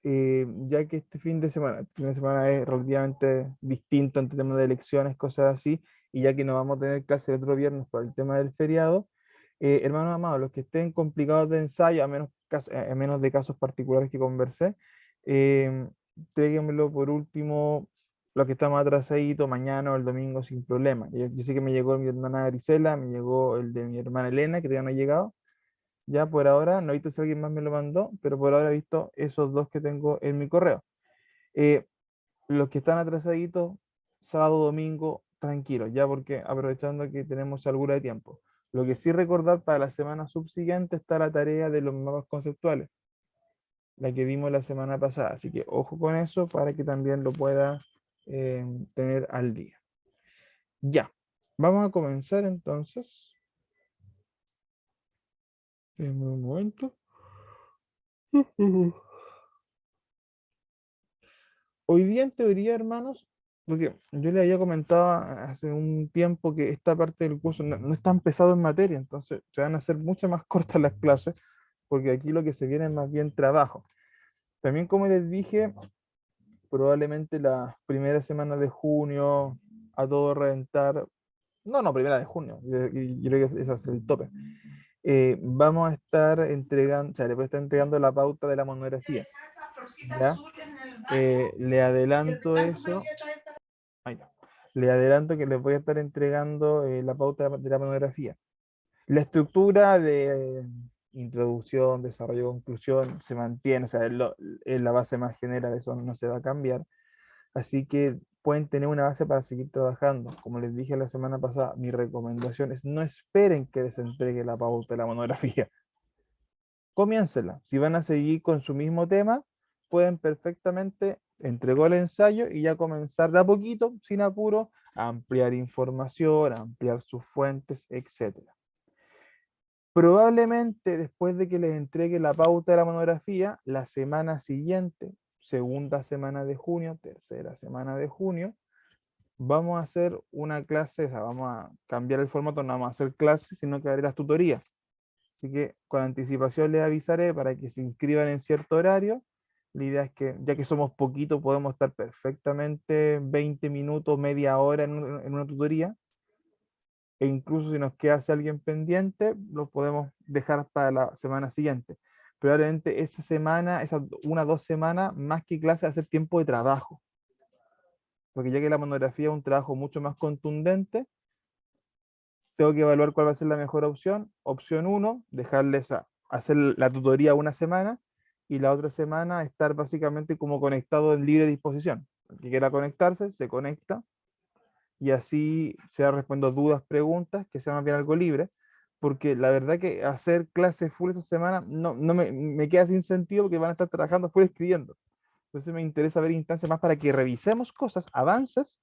ya que este fin de semana es relativamente distinto entre temas de elecciones, cosas así, y ya que no vamos a tener clase el otro viernes por el tema del feriado, hermanos amados, los que estén complicados de ensayo, a menos de casos particulares que conversé, eh, tráiganmelo por último, los que estamos atrasaditos, mañana o el domingo sin problema. Yo sé que me llegó mi hermana Grisela, me llegó el de mi hermana Elena, que todavía no ha llegado. Ya por ahora, no he visto si alguien más me lo mandó, pero por ahora he visto esos dos que tengo en mi correo. Eh, los que están atrasaditos, sábado, domingo, tranquilos, ya porque aprovechando que tenemos alguna de tiempo. Lo que sí recordar para la semana subsiguiente está la tarea de los mapas conceptuales, la que vimos la semana pasada. Así que ojo con eso para que también lo pueda tener al día. Ya, vamos a comenzar entonces. En un momento. Hoy día, en teoría, hermanos, porque yo le había comentado hace un tiempo que esta parte del curso no es tan pesado en materia, entonces se van a hacer mucho más cortas las clases, porque aquí lo que se viene es más bien trabajo. También, como les dije, probablemente las primeras semanas de junio, a todo reventar, no, primera de junio, yo creo que ese va a ser el tope. Vamos a estar entregando, o sea, le voy a estar entregando la pauta de la monografía, ¿ya? Le adelanto eso. Ahí está. Le adelanto que les voy a estar entregando la pauta de la monografía. La estructura de introducción, desarrollo, conclusión se mantiene, o sea, es la base más general, eso no se va a cambiar. Así que pueden tener una base para seguir trabajando. Como les dije la semana pasada, mi recomendación es no esperen que les entregue la pauta de la monografía. Comiéncela. Si van a seguir con su mismo tema, pueden perfectamente entregó el ensayo y ya comenzar de a poquito, sin apuro, a ampliar información, a ampliar sus fuentes, etc. Probablemente después de que les entregue la pauta de la monografía, la semana siguiente, segunda semana de junio, tercera semana de junio, vamos a hacer una clase, o sea, vamos a cambiar el formato, no vamos a hacer clases, sino que haré las tutorías. Así que con anticipación les avisaré para que se inscriban en cierto horario. La idea es que, ya que somos poquitos, podemos estar perfectamente 20 minutos, media hora en una tutoría. E incluso si nos queda alguien pendiente, lo podemos dejar para la semana siguiente. Probablemente esa semana, esas 1 o 2 semanas, más que clase, hacer tiempo de trabajo. Porque ya que la monografía es un trabajo mucho más contundente, tengo que evaluar cuál va a ser la mejor opción. Opción 1, dejarles hacer la tutoría una semana y la otra semana estar básicamente como conectado en libre disposición. El que quiera conectarse, se conecta y así se va respondiendo dudas, preguntas, que sea más bien algo libre, porque la verdad que hacer clases full esta semana no me queda sin sentido porque van a estar trabajando full escribiendo. Entonces me interesa ver instancias más para que revisemos cosas, avances,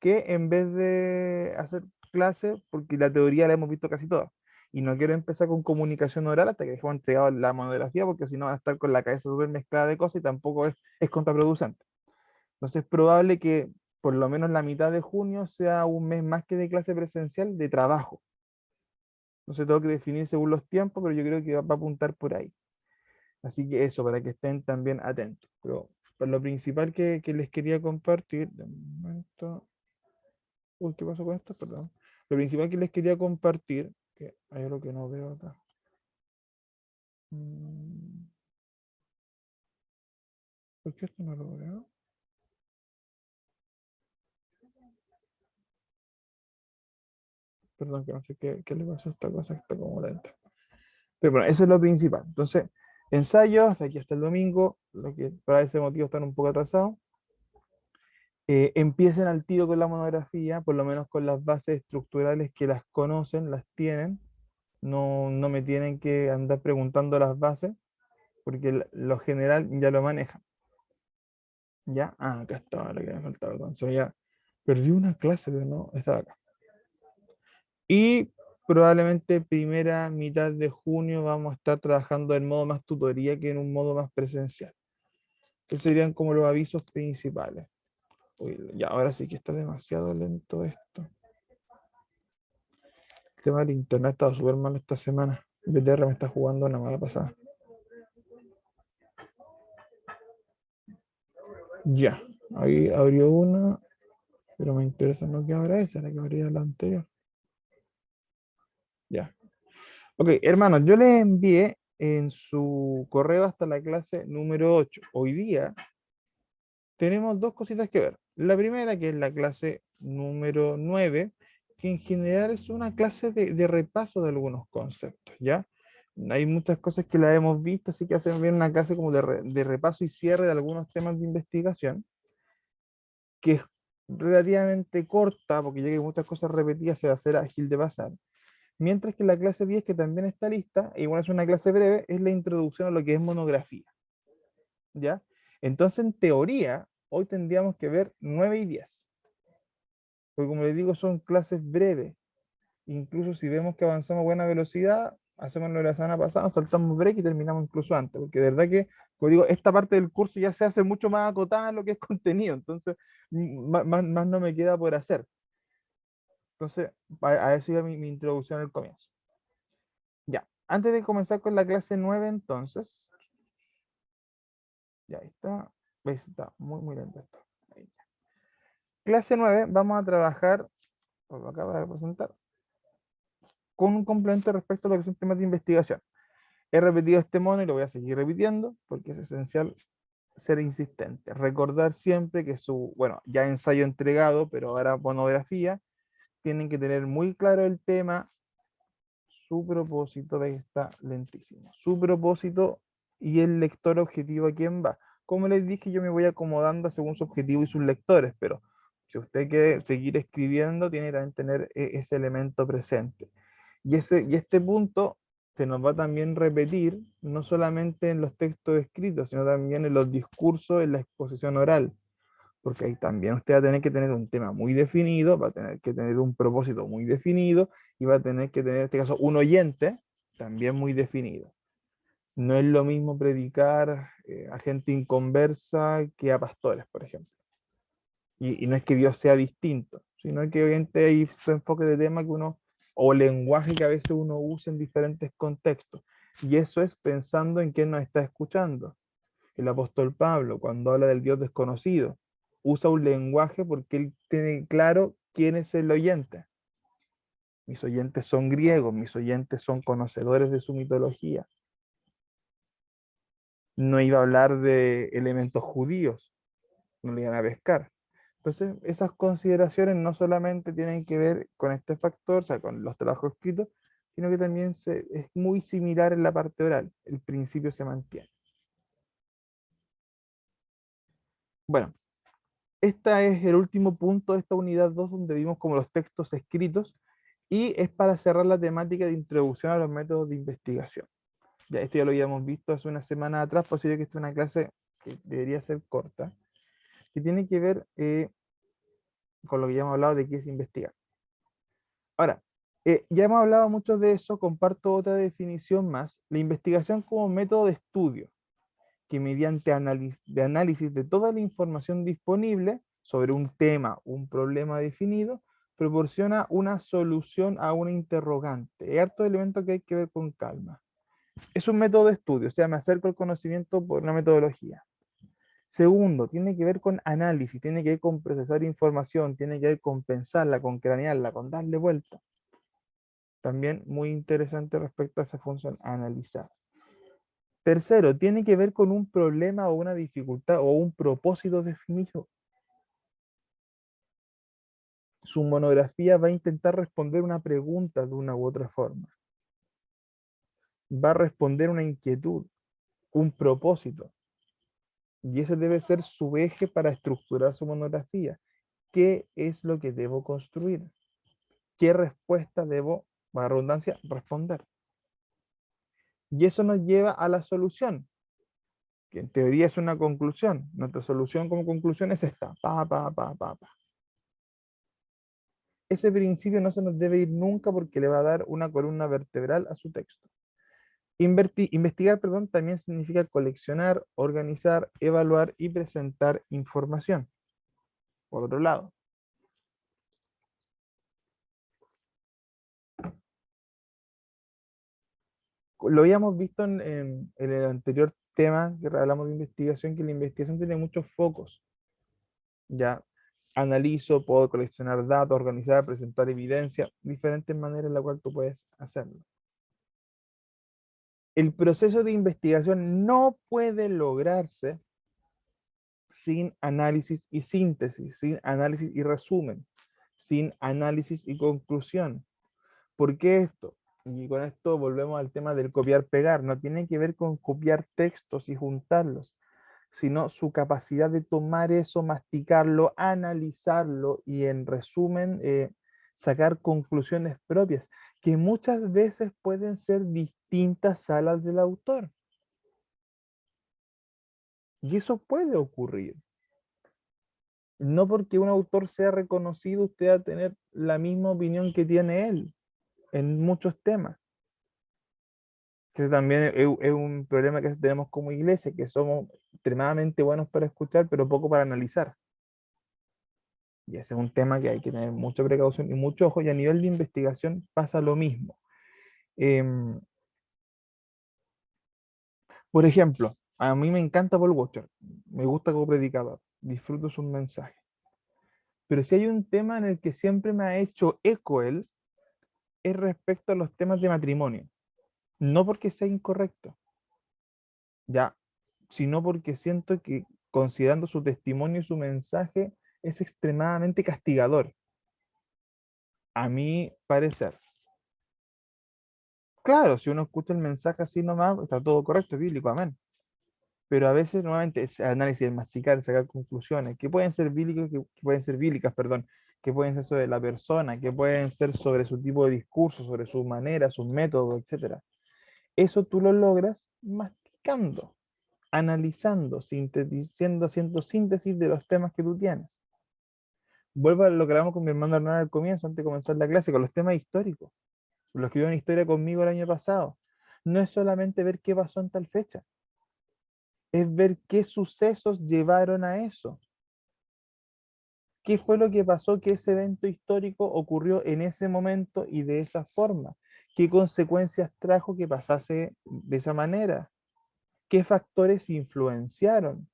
que en vez de hacer clase, porque la teoría la hemos visto casi toda. Y no quiero empezar con comunicación oral hasta que dejemos entregado la monografía, porque si no van a estar con la cabeza súper mezclada de cosas y tampoco es contraproducente. Entonces es probable que por lo menos la mitad de junio sea un mes más que de clase presencial de trabajo. Entonces tengo que definir según los tiempos, pero yo creo que va a apuntar por ahí. Así que eso, para que estén también atentos. Pero lo principal que les quería compartir, de momento, uy, ¿qué pasó con esto? Perdón. Lo principal que les quería compartir, que hay algo que no veo acá. Mm, ¿Por qué esto no lo veo? Perdón, que no sé qué le pasó a esta cosa que está como lenta. Pero bueno, eso es lo principal. Entonces, ensayos, de aquí hasta el domingo, lo que para ese motivo están un poco atrasados. Empiecen al tiro con la monografía, por lo menos con las bases estructurales que las conocen, las tienen. No me tienen que andar preguntando las bases, porque lo general ya lo manejan. ¿Ya? Ah, acá estaba lo que me faltaba. Entonces ya perdí una clase, pero no, estaba acá. Y probablemente primera mitad de junio vamos a estar trabajando en modo más tutoría que en un modo más presencial. Esos serían como los avisos principales. Uy, ya, ahora sí que está demasiado lento esto. El tema del internet ha estado súper mal esta semana. BTR me está jugando una mala pasada. Ya, ahí abrió una, pero me interesa no que abra esa, la que abría la anterior. Ya. Ok, hermanos, yo les envié en su correo hasta la clase número 8. Hoy día tenemos dos cositas que ver. La primera, que es la clase número 9, que en general es una clase de repaso de algunos conceptos, ¿ya? Hay muchas cosas que la hemos visto, así que hacen bien una clase como de repaso y cierre de algunos temas de investigación, que es relativamente corta, porque ya que hay muchas cosas repetidas, se va a hacer ágil de pasar. Mientras que la clase 10, que también está lista, igual es una clase breve, es la introducción a lo que es monografía, ¿ya? Entonces, en teoría, hoy tendríamos que ver 9 y 10, porque como les digo, son clases breves. Incluso si vemos que avanzamos a buena velocidad, hacemos lo de la semana pasada, nos saltamos break y terminamos incluso antes, porque de verdad que, como digo, esta parte del curso ya se hace mucho más acotada en lo que es contenido, entonces más no me queda por hacer. Entonces, a eso iba mi introducción al comienzo. Ya, antes de comenzar con la clase 9, entonces, ya está, ¿ves? Está muy lento esto. Ahí. Clase 9, vamos a trabajar, lo acabo de presentar, con un complemento respecto a lo que son temas de investigación. He repetido este mono y lo voy a seguir repitiendo porque es esencial ser insistente. Recordar siempre que bueno, ya ensayo entregado, pero ahora monografía, tienen que tener muy claro el tema, su propósito, de está lentísimo, su propósito y el lector objetivo a quién va. Como les dije, yo me voy acomodando según su objetivo y sus lectores, pero si usted quiere seguir escribiendo, tiene que también tener ese elemento presente. Y este punto se nos va a también repetir, no solamente en los textos escritos, sino también en los discursos, en la exposición oral, porque ahí también usted va a tener que tener un tema muy definido, va a tener que tener un propósito muy definido y va a tener que tener, en este caso, un oyente también muy definido. No es lo mismo predicar a gente inconversa que a pastores, por ejemplo. Y no es que Dios sea distinto, sino que obviamente hay su enfoque de tema que uno, o lenguaje que a veces uno usa en diferentes contextos. Y eso es pensando en quién nos está escuchando. El apóstol Pablo, cuando habla del Dios desconocido, usa un lenguaje porque él tiene claro quién es el oyente. Mis oyentes son griegos, mis oyentes son conocedores de su mitología. No iba a hablar de elementos judíos, no le iban a pescar. Entonces, esas consideraciones no solamente tienen que ver con este factor, o sea, con los trabajos escritos, sino que también es muy similar en la parte oral. El principio se mantiene. Bueno, este es el último punto de esta unidad 2 donde vimos como los textos escritos y es para cerrar la temática de introducción a los métodos de investigación. Ya, esto ya lo habíamos visto hace una semana atrás, posible que esta es una clase que debería ser corta, que tiene que ver con lo que ya hemos hablado de qué es investigar. Ahora, ya hemos hablado mucho de eso, comparto otra definición más, la investigación como método de estudio, que mediante análisis de toda la información disponible sobre un tema, un problema definido, proporciona una solución a una interrogante. Hay hartos elementos que hay que ver con calma. Es un método de estudio, o sea, me acerco al conocimiento por una metodología. Segundo, tiene que ver con análisis, tiene que ver con procesar información, tiene que ver con pensarla, con cranearla, con darle vuelta. También muy interesante respecto a esa función, analizar. Tercero, tiene que ver con un problema o una dificultad o un propósito definido. Su monografía va a intentar responder una pregunta de una u otra forma. Va a responder una inquietud, un propósito. Y ese debe ser su eje para estructurar su monografía. ¿Qué es lo que debo construir? ¿Qué respuesta debo, para redundancia, responder? Y eso nos lleva a la solución, que en teoría es una conclusión. Nuestra solución como conclusión es esta. Pa. Ese principio no se nos debe ir nunca porque le va a dar una columna vertebral a su texto. Investigar, perdón, también significa coleccionar, organizar, evaluar y presentar información. Por otro lado, lo habíamos visto en el anterior tema que hablamos de investigación, que la investigación tiene muchos focos. Ya analizo, puedo coleccionar datos, organizar, presentar evidencia, diferentes maneras en las cuales tú puedes hacerlo. El proceso de investigación no puede lograrse sin análisis y síntesis, sin análisis y resumen, sin análisis y conclusión. ¿Por qué esto? Y con esto volvemos al tema del copiar-pegar. No tiene que ver con copiar textos y juntarlos, sino su capacidad de tomar eso, masticarlo, analizarlo y en resumen sacar conclusiones propias, que muchas veces pueden ser distintas a las del autor. Y eso puede ocurrir. No porque un autor sea reconocido, usted va a tener la misma opinión que tiene él en muchos temas. Que también es un problema que tenemos como iglesia, que somos extremadamente buenos para escuchar, pero poco para analizar. Y ese es un tema que hay que tener mucha precaución y mucho ojo, y a nivel de investigación pasa lo mismo. Em, por ejemplo, a mí me encanta Paul Washer, me gusta como predicador, disfruto sus mensajes. Pero si hay un tema en el que siempre me ha hecho eco él, es respecto a los temas de matrimonio. No porque sea incorrecto, ya, sino porque siento que considerando su testimonio y su mensaje es extremadamente castigador, a mi parecer. Claro, si uno escucha el mensaje así nomás, está todo correcto, es bíblico, amén. Pero a veces, nuevamente, es análisis, el masticar, sacar conclusiones, que pueden ser bíblicas, que pueden ser bíblicas, perdón, que pueden ser sobre la persona, que pueden ser sobre su tipo de discurso, sobre su manera, sus métodos, etcétera. Eso tú lo logras masticando, analizando, sintetizando, haciendo síntesis de los temas que tú tienes. Vuelvo a lo que hablamos con mi hermano Hernán al comienzo, antes de comenzar la clase, con los temas históricos. Los que vieron historia conmigo el año pasado. No es solamente ver qué pasó en tal fecha, es ver qué sucesos llevaron a eso. ¿Qué fue lo que pasó que ese evento histórico ocurrió en ese momento y de esa forma? ¿Qué consecuencias trajo que pasase de esa manera? ¿Qué factores influenciaron?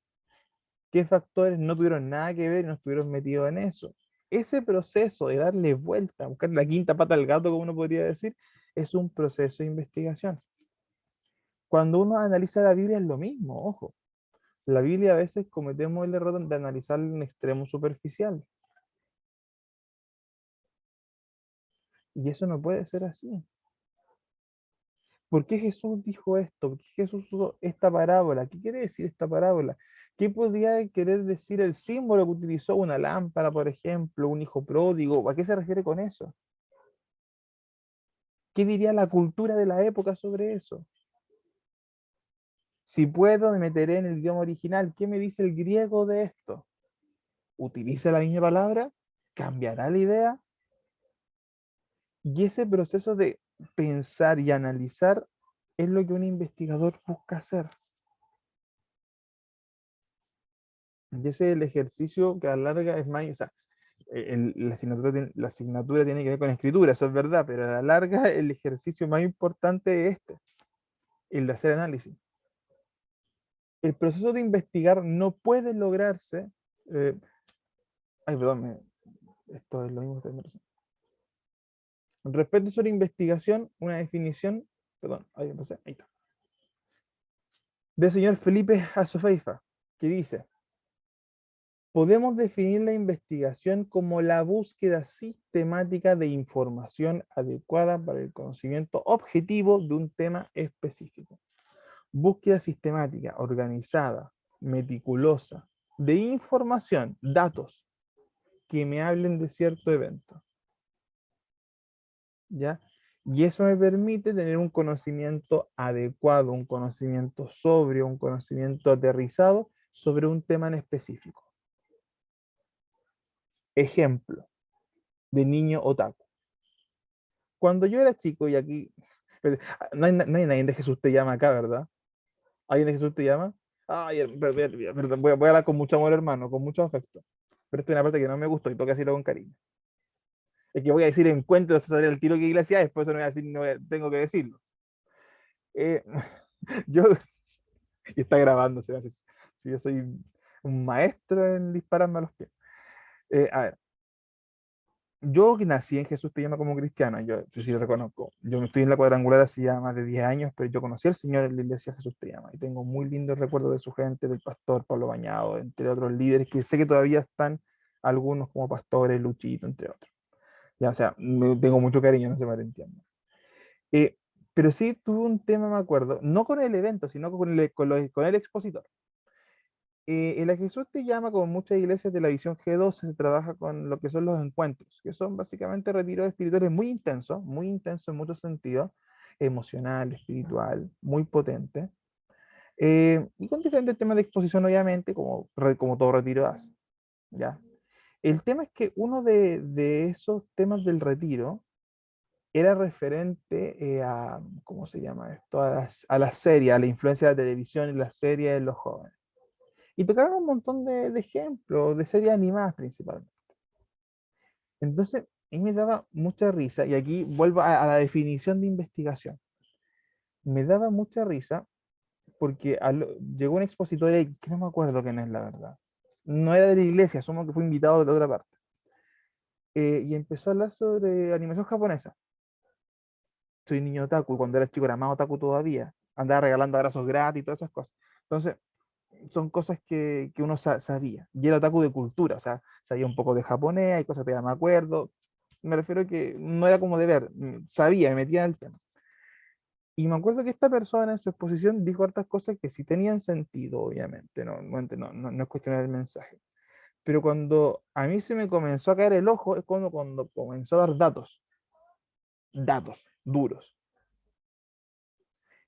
¿Qué factores no tuvieron nada que ver y no estuvieron metidos en eso? Ese proceso de darle vuelta, buscar la quinta pata al gato, como uno podría decir, es un proceso de investigación. Cuando uno analiza la Biblia es lo mismo, ojo. La Biblia a veces cometemos el error de analizarla en extremo superficial. Y eso no puede ser así. ¿Por qué Jesús dijo esto? ¿Por qué Jesús usó esta parábola? ¿Qué quiere decir esta parábola? ¿Qué podría querer decir el símbolo que utilizó una lámpara, por ejemplo, un hijo pródigo? ¿A qué se refiere con eso? ¿Qué diría la cultura de la época sobre eso? Si puedo, me meteré en el idioma original. ¿Qué me dice el griego de esto? ¿Utiliza la misma palabra? ¿Cambiará la idea? Y ese proceso de pensar y analizar es lo que un investigador busca hacer. Y ese es el ejercicio que a la larga es más, o sea, la asignatura tiene que ver con escritura, eso es verdad, pero a la larga el ejercicio más importante es este, el de hacer análisis. El proceso de investigar no puede lograrse, eh, ay, perdón, esto es lo mismo que estoy viendo. Respecto sobre investigación, una definición, perdón, ahí empecé, ahí está, del señor Felipe Asofeifa, que dice: podemos definir la investigación como la búsqueda sistemática de información adecuada para el conocimiento objetivo de un tema específico. Búsqueda sistemática, organizada, meticulosa, de información, datos, que me hablen de cierto evento. ¿Ya? Y eso me permite tener un conocimiento adecuado, un conocimiento sobrio, un conocimiento aterrizado sobre un tema en específico. Ejemplo de niño otaku. Cuando yo era chico, y aquí, no hay nadie de Jesús te llama acá, ¿verdad? ¿Alguien de Jesús te llama? Ay, perdón, voy a hablar con mucho amor, hermano, con mucho afecto. Pero esto es una parte que no me gustó y tengo que decirlo con cariño. Es que voy a decir encuentro, se sale el tiro que iglesia es, después no voy a decir, tengo que decirlo. Eh, yo, y está grabando, si yo soy un maestro en dispararme a los pies. A ver, yo que nací en Jesús Te Llama como cristiano, yo sí, sí lo reconozco. Yo estoy en la cuadrangular hace ya más de 10 años, pero yo conocí al Señor en la iglesia Jesús Te Llama y tengo muy lindos recuerdos de su gente, del pastor Pablo Bañado, entre otros líderes que sé que todavía están, algunos como pastores, Luchito, entre otros. Ya, o sea, tengo mucho cariño, no se me entienda. Eh, pero sí tuve un tema, me acuerdo, no con el evento, sino con el expositor. En la Jesús Te Llama, como muchas iglesias de la visión G12, se trabaja con lo que son los encuentros, que son básicamente retiros espirituales muy intensos en muchos sentidos, emocional, espiritual, muy potente, y con diferentes temas de exposición, obviamente, como todo retiro hace, ¿ya? El tema es que uno de esos temas del retiro era referente ¿cómo se llama esto? A la serie, a la influencia de la televisión y la serie en los jóvenes. Y tocaron un montón de ejemplos, de series animadas principalmente. Entonces, a mí me daba mucha risa, y aquí vuelvo a la definición de investigación. Me daba mucha risa porque llegó un expositor ahí, que no me acuerdo quién es la verdad. No era de la iglesia, asumo que fue invitado de la otra parte. Y empezó a hablar sobre animación japonesa. Soy niño otaku, y cuando era chico era más otaku todavía. Andaba regalando abrazos gratis y todas esas cosas. Entonces, son cosas que uno sabía. Y era otaku de cultura, o sea, sabía un poco de japonés, hay cosas que ya me acuerdo. Me refiero a que no era como de ver, sabía, me metía en el tema. Y me acuerdo que esta persona en su exposición dijo hartas cosas que sí tenían sentido, obviamente, no es cuestionar el mensaje. Pero cuando a mí se me comenzó a caer el ojo, es cuando comenzó a dar datos duros.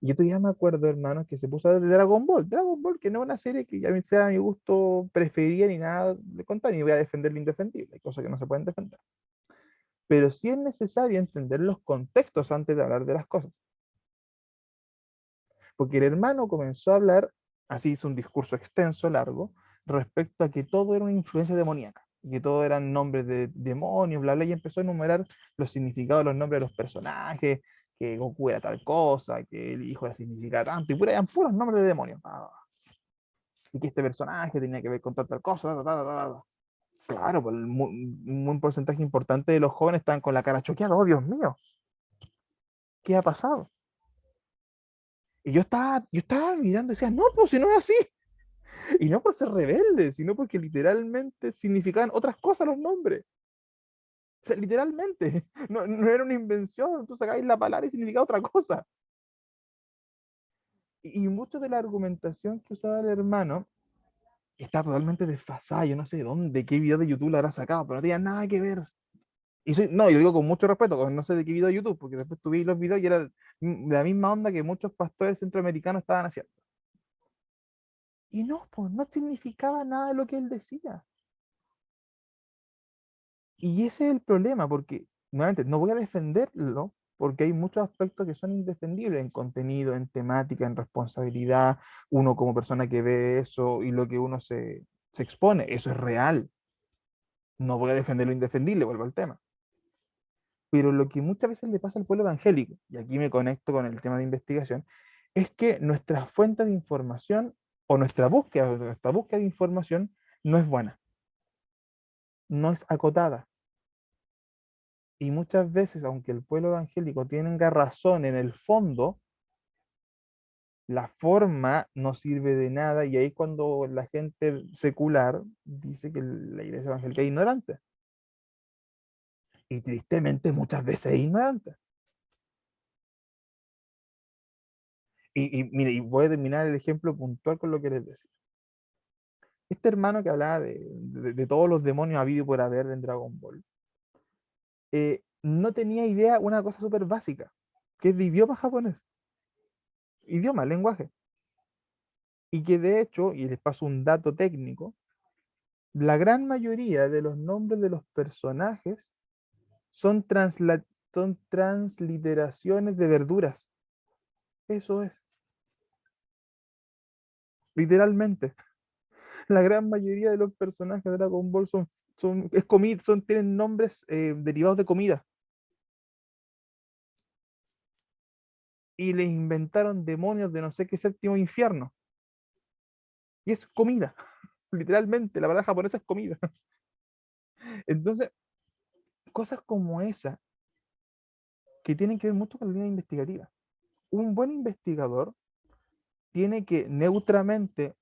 Y yo todavía me acuerdo, hermano, que se puso a ver Dragon Ball. Dragon Ball, que no es una serie que a mí sea a mi gusto preferida ni nada de contar, ni voy a defender lo indefendible. Hay cosas que no se pueden defender. Pero sí es necesario entender los contextos antes de hablar de las cosas. Porque el hermano comenzó a hablar, así hizo un discurso extenso, largo, respecto a que todo era una influencia demoníaca. Y que todo eran nombres de demonios, bla, bla, y empezó a enumerar los significados de los nombres de los personajes, que Goku era tal cosa, que el hijo era significaba tanto, y eran puros nombres de demonios. Y que este personaje tenía que ver con tal cosa. Claro, pues un porcentaje importante de los jóvenes estaban con la cara choqueada. Oh, Dios mío, ¿qué ha pasado? Y yo estaba mirando y decía, no, pues si no es así. Y no por ser rebelde, sino porque literalmente significaban otras cosas los nombres. O sea, literalmente, no era una invención, tú sacáis la palabra y significaba otra cosa. Y mucho de la argumentación que usaba el hermano está totalmente desfasada. Yo no sé dónde, qué video de YouTube lo habrá sacado, pero no tenía nada que ver. No, yo digo con mucho respeto, no sé de qué video de YouTube, porque después tuve los videos y era de la misma onda que muchos pastores centroamericanos estaban haciendo. Y no, pues no significaba nada de lo que él decía. Y ese es el problema, porque, nuevamente, no voy a defenderlo, porque hay muchos aspectos que son indefendibles en contenido, en temática, en responsabilidad, uno como persona que ve eso y lo que uno se expone, eso es real. No voy a defender lo indefendible, vuelvo al tema. Pero lo que muchas veces le pasa al pueblo evangélico, y aquí me conecto con el tema de investigación, es que nuestra fuente de información o nuestra búsqueda de información no es buena, no es acotada. Y muchas veces, aunque el pueblo evangélico tenga razón en el fondo, la forma no sirve de nada y ahí es cuando la gente secular dice que la iglesia evangélica es ignorante. Y tristemente muchas veces es ignorante. Y mire, y voy a terminar el ejemplo puntual con lo que les decía. Este hermano que hablaba de todos los demonios habido y por haber en Dragon Ball, no tenía idea una cosa súper básica, que es de idioma japonés, idioma, lenguaje. Y que de hecho, y les paso un dato técnico, la gran mayoría de los nombres de los personajes son, son transliteraciones de verduras. Eso es, literalmente. La gran mayoría de los personajes de Dragon Ball tienen nombres derivados de comida. Y les inventaron demonios de no sé qué séptimo infierno. Y es comida, literalmente, la palabra japonesa es comida. Entonces, cosas como esa, que tienen que ver mucho con la línea investigativa. Un buen investigador tiene que neutramente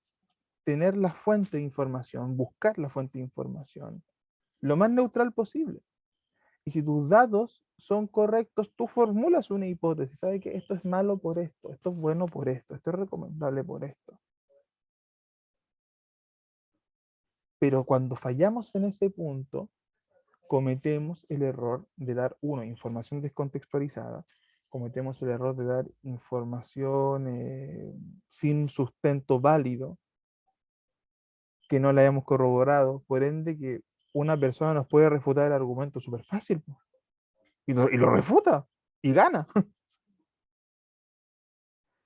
tener la fuente de información, buscar la fuente de información, lo más neutral posible. Y si tus datos son correctos, tú formulas una hipótesis. ¿Sabes que esto es malo por esto es bueno por esto es recomendable por esto? Pero cuando fallamos en ese punto, cometemos el error de dar, uno, información descontextualizada, cometemos el error de dar información sin sustento válido, que no la hayamos corroborado, por ende que una persona nos puede refutar el argumento súper fácil, po, y lo refuta, y gana.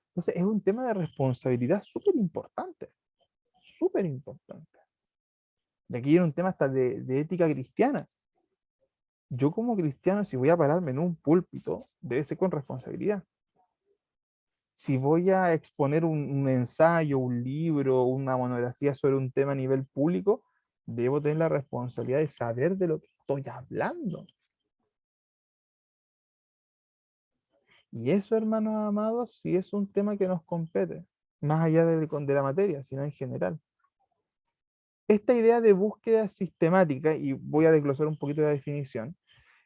Entonces es un tema de responsabilidad súper importante, súper importante. Y aquí viene un tema hasta de ética cristiana. Yo como cristiano, si voy a pararme en un púlpito, debe ser con responsabilidad. Si voy a exponer un ensayo, un libro, una monografía sobre un tema a nivel público, debo tener la responsabilidad de saber de lo que estoy hablando. Y eso, hermanos amados, sí es un tema que nos compete, más allá de la materia, sino en general. Esta idea de búsqueda sistemática, y voy a desglosar un poquito la definición,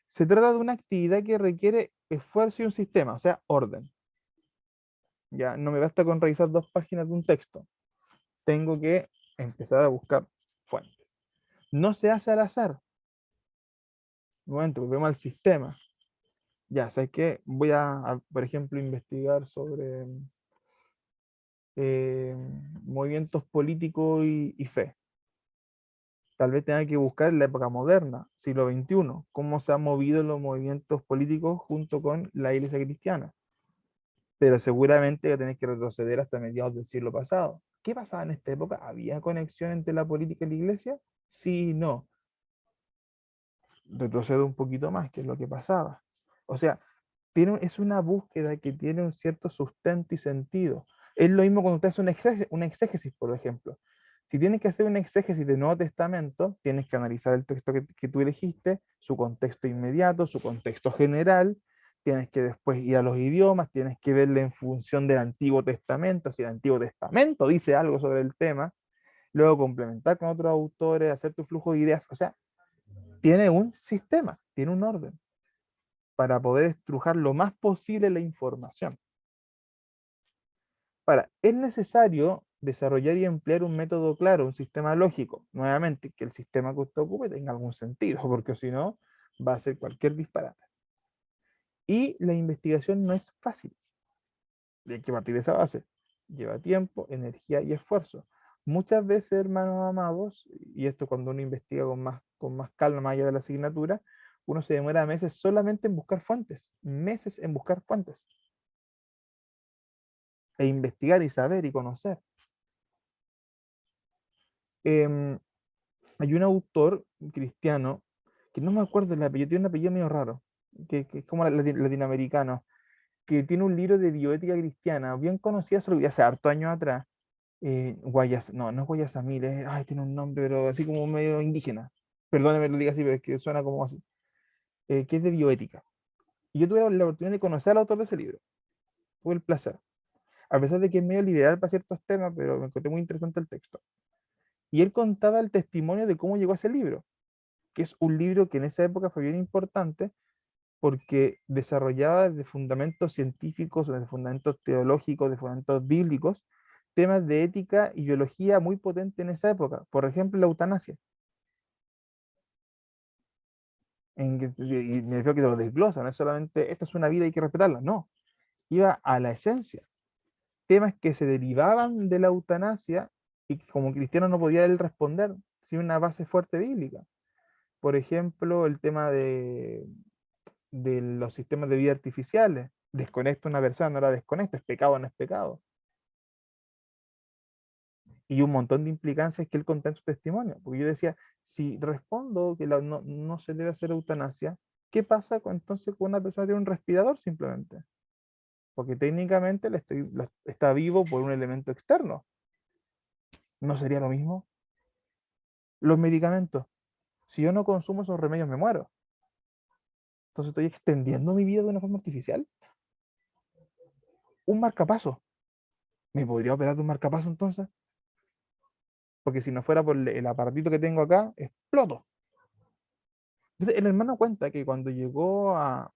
se trata de una actividad que requiere esfuerzo y un sistema, o sea, orden. Ya no me basta con revisar 2 páginas de un texto. Tengo que empezar a buscar fuentes. No se hace al azar. Un momento, volvemos al sistema. Ya, ¿sabes qué? Voy por ejemplo, investigar sobre eh, movimientos políticos y fe. Tal vez tenga que buscar en la época moderna, siglo XXI, cómo se han movido los movimientos políticos junto con la iglesia cristiana. Pero seguramente voy a tener que retroceder hasta mediados del siglo pasado. ¿Qué pasaba en esta época? ¿Había conexión entre la política y la iglesia? Sí y no. Retrocedo un poquito más, que es lo que pasaba. O sea, es una búsqueda que tiene un cierto sustento y sentido. Es lo mismo cuando usted hace una exégesis, por ejemplo. Si tienes que hacer una exégesis del Nuevo Testamento, tienes que analizar el texto que tú elegiste, su contexto inmediato, su contexto general, tienes que después ir a los idiomas, tienes que verle en función del Antiguo Testamento, si el Antiguo Testamento dice algo sobre el tema, luego complementar con otros autores, hacer tu flujo de ideas, o sea, tiene un sistema, tiene un orden para poder estrujar lo más posible la información. Ahora, es necesario desarrollar y emplear un método claro, un sistema lógico. Nuevamente, que el sistema que usted ocupe tenga algún sentido, porque si no, va a ser cualquier disparate. Y la investigación no es fácil. Hay que partir de esa base. Lleva tiempo, energía y esfuerzo. Muchas veces, hermanos amados, y esto cuando uno investiga con más calma, más allá de la asignatura, uno se demora meses solamente en buscar fuentes, meses en buscar fuentes, e investigar y saber y conocer. Em, Hay un autor cristiano, que no me acuerdo el apellido, tiene un apellido medio raro, que es como latinoamericano, que tiene un libro de bioética cristiana, bien conocida, solo hace harto años atrás. No es Guayasamil, ay, tiene un nombre, pero así como medio indígena. Perdóneme lo diga así, pero es que suena como así. Que es de bioética. Y yo tuve la oportunidad de conocer al autor de ese libro. Tuve el placer. A pesar de que es medio liberal para ciertos temas, pero me encontré muy interesante el texto. Y él contaba el testimonio de cómo llegó a ese libro, que es un libro que en esa época fue bien importante porque desarrollaba de fundamentos científicos, de fundamentos teológicos, de fundamentos bíblicos, temas de ética y biología muy potentes en esa época. Por ejemplo, la eutanasia. Y me refiero que te lo desglosa, no es solamente esta es una vida y hay que respetarla, no. Iba a la esencia. Temas que se derivaban de la eutanasia y que como cristiano no podía él responder sin una base fuerte bíblica. Por ejemplo, el tema de los sistemas de vida artificiales. Desconecta a una persona, no la desconecta, es pecado o no es pecado. Y un montón de implicancias que él contó en su testimonio. Porque yo decía, si respondo que no se debe hacer eutanasia, ¿qué pasa entonces con una persona que tiene un respirador simplemente? Porque técnicamente está vivo por un elemento externo. ¿No sería lo mismo? Los medicamentos. Si yo no consumo esos remedios, me muero. Entonces estoy extendiendo mi vida de una forma artificial. Un marcapaso. ¿Me podría operar de un marcapaso entonces? Porque si no fuera por el aparatito que tengo acá, exploto. Entonces, el hermano cuenta que cuando llegó a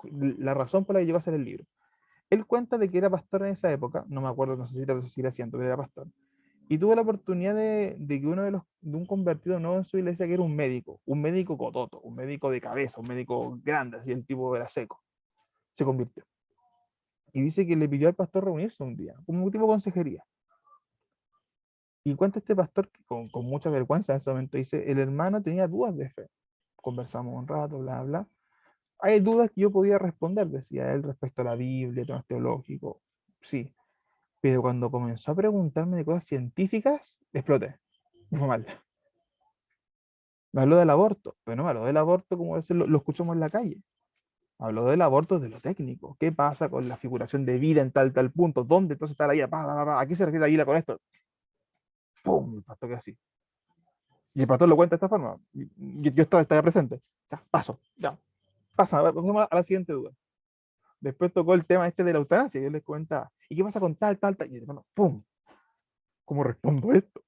la razón por la que llegó a hacer el libro, él cuenta de que era pastor en esa época, no me acuerdo, no sé si era, haciendo, pero era pastor. Y tuvo la oportunidad de que de un convertido nuevo en su iglesia, que era un médico cototo, un médico de cabeza, un médico grande, así el tipo era seco, se convirtió. Y dice que le pidió al pastor reunirse un día, como un tipo de consejería. Y cuenta este pastor que con mucha vergüenza en ese momento, dice, el hermano tenía dudas de fe. Conversamos un rato, bla, bla. Hay dudas que yo podía responder, decía él, respecto a la Biblia, temas teológicos, sí. Pero cuando comenzó a preguntarme de cosas científicas, exploté. Me fue mal. Me habló del aborto, pero no me habló del aborto como a veces lo escuchamos en la calle. Habló del aborto de lo técnico. ¿Qué pasa con la figuración de vida en tal punto? ¿Dónde entonces está la vida? ¿A qué se refiere la vida con esto? ¡Pum! El pastor que así. Y el pastor lo cuenta de esta forma. Yo estaba presente. Ya, paso. Ya. Pasa. Pasamos a la siguiente duda. Después tocó el tema este de la eutanasia. Y él les cuenta, ¿y qué pasa con tal? Y el hermano, ¡pum! ¿Cómo respondo esto?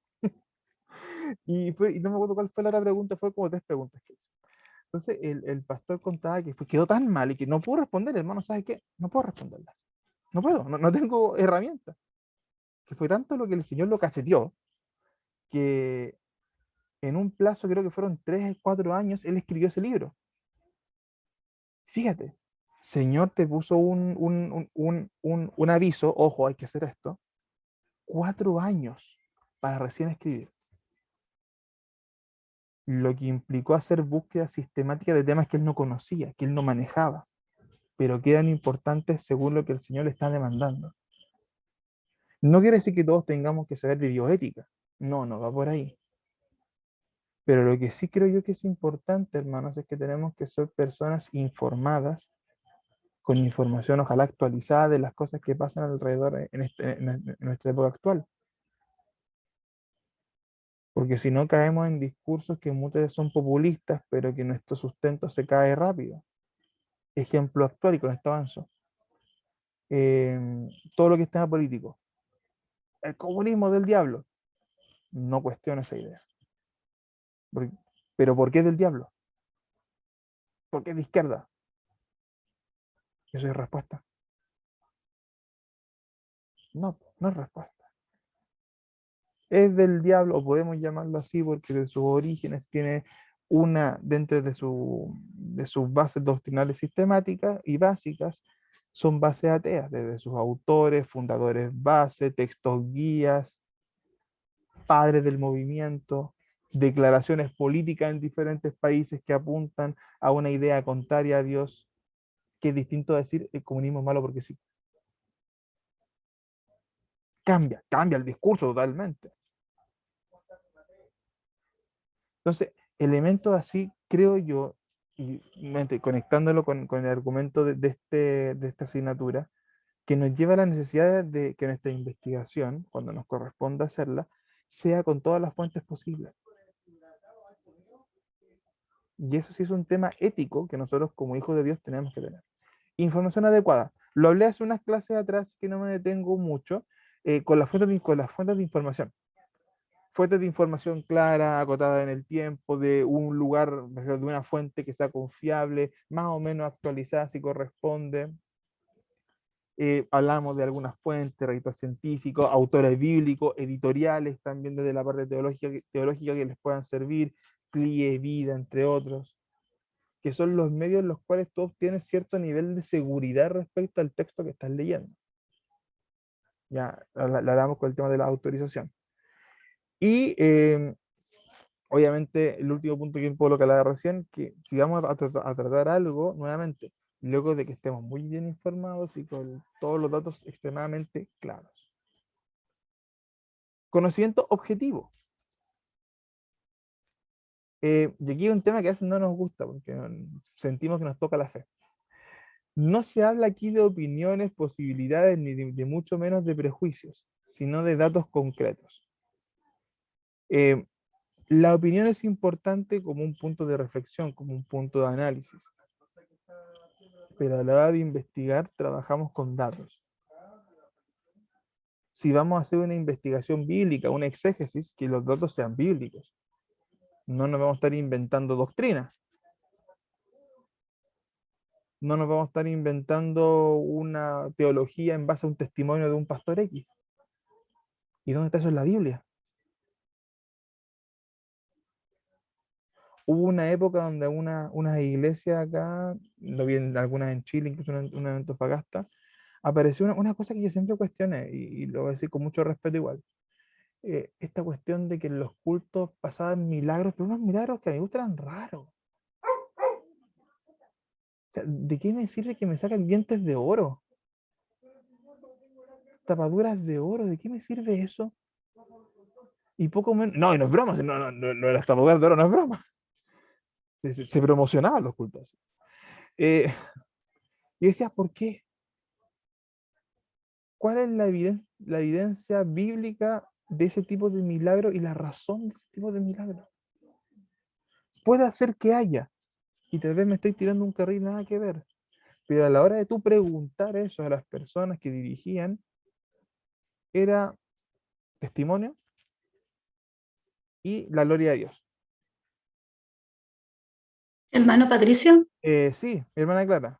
Y no me acuerdo cuál fue la otra pregunta. Fue como tres preguntas que hice. Entonces el pastor contaba que quedó tan mal y que no pudo responder, hermano, ¿sabes qué? No puedo responderla. No puedo, no tengo herramientas. Que fue tanto lo que el Señor lo cacheteó, que en un plazo, creo que fueron 3 o 4 años, él escribió ese libro. Fíjate, Señor te puso un aviso, ojo, hay que hacer esto, 4 años para recién escribir. Lo que implicó hacer búsqueda sistemática de temas que él no conocía, que él no manejaba, pero que eran importantes según lo que el Señor le está demandando. No quiere decir que todos tengamos que saber de bioética. No va por ahí. Pero lo que sí creo yo que es importante, hermanos, es que tenemos que ser personas informadas, con información ojalá actualizada de las cosas que pasan alrededor en nuestra época actual. Porque si no caemos en discursos que muchas veces son populistas, pero que nuestro sustento se cae rápido. Ejemplo actual, y con esto avanzo. Todo lo que es tema político. El comunismo del diablo. No cuestiono esa idea. Pero ¿por qué del diablo? ¿Por qué de izquierda? Eso es respuesta. No es respuesta. Es del diablo, o podemos llamarlo así, porque de sus orígenes tiene dentro de sus bases doctrinales sistemáticas y básicas, son bases ateas, desde sus autores, fundadores base, textos guías, padres del movimiento, declaraciones políticas en diferentes países que apuntan a una idea contraria a Dios, que es distinto a decir el comunismo es malo porque sí. Cambia el discurso totalmente. Entonces, elementos así, creo yo, y conectándolo con el argumento de esta asignatura, que nos lleva a la necesidad de que nuestra investigación, cuando nos corresponda hacerla, sea con todas las fuentes posibles. Y eso sí es un tema ético que nosotros como hijos de Dios tenemos que tener. Información adecuada. Lo hablé hace unas clases atrás que no me detengo mucho, con las fuentes de información. Fuentes de información clara, acotada en el tiempo, de un lugar, de una fuente que sea confiable, más o menos actualizada si corresponde. Hablamos de algunas fuentes, registros científicos, autores bíblicos, editoriales también desde la parte teológica que les puedan servir, CLIE, Vida, entre otros, que son los medios en los cuales tú obtienes cierto nivel de seguridad respecto al texto que estás leyendo. Ya la hablamos con el tema de la autorización. Y obviamente, el último punto que puedo colocar recién, que si vamos a tratar algo, nuevamente, luego de que estemos muy bien informados y con todos los datos extremadamente claros. Conocimiento objetivo. Y aquí hay un tema que a veces no nos gusta, porque sentimos que nos toca la fe. No se habla aquí de opiniones, posibilidades, ni de mucho menos de prejuicios, sino de datos concretos. La opinión es importante como un punto de reflexión, como un punto de análisis, pero a la hora de investigar trabajamos con datos. Si vamos a hacer una investigación bíblica, una exégesis, que los datos sean bíblicos. No nos vamos a estar inventando doctrinas. No nos vamos a estar inventando una teología en base a un testimonio de un pastor X. ¿Y dónde está eso en la Biblia? Hubo una época donde unas iglesias acá, lo vi en algunas en Chile, incluso una en Antofagasta, apareció una cosa que yo siempre cuestioné, y lo voy a decir con mucho respeto igual. Esta cuestión de que en los cultos pasaban milagros, pero unos milagros que a mí me gustan raros. O sea, ¿de qué me sirve que me sacan dientes de oro? Tapaduras de oro, ¿de qué me sirve eso? Y poco menos. No, y no es broma, no, las tapaduras de oro no es broma. Se promocionaban los cultos. Y decía, ¿por qué? ¿Cuál es la evidencia bíblica de ese tipo de milagro y la razón de ese tipo de milagro? Puede hacer que haya, y tal vez me estoy tirando un carril nada que ver, pero a la hora de tú preguntar eso a las personas que dirigían, era testimonio y la gloria de Dios. Hermano Patricio, Sí, mi hermana Clara.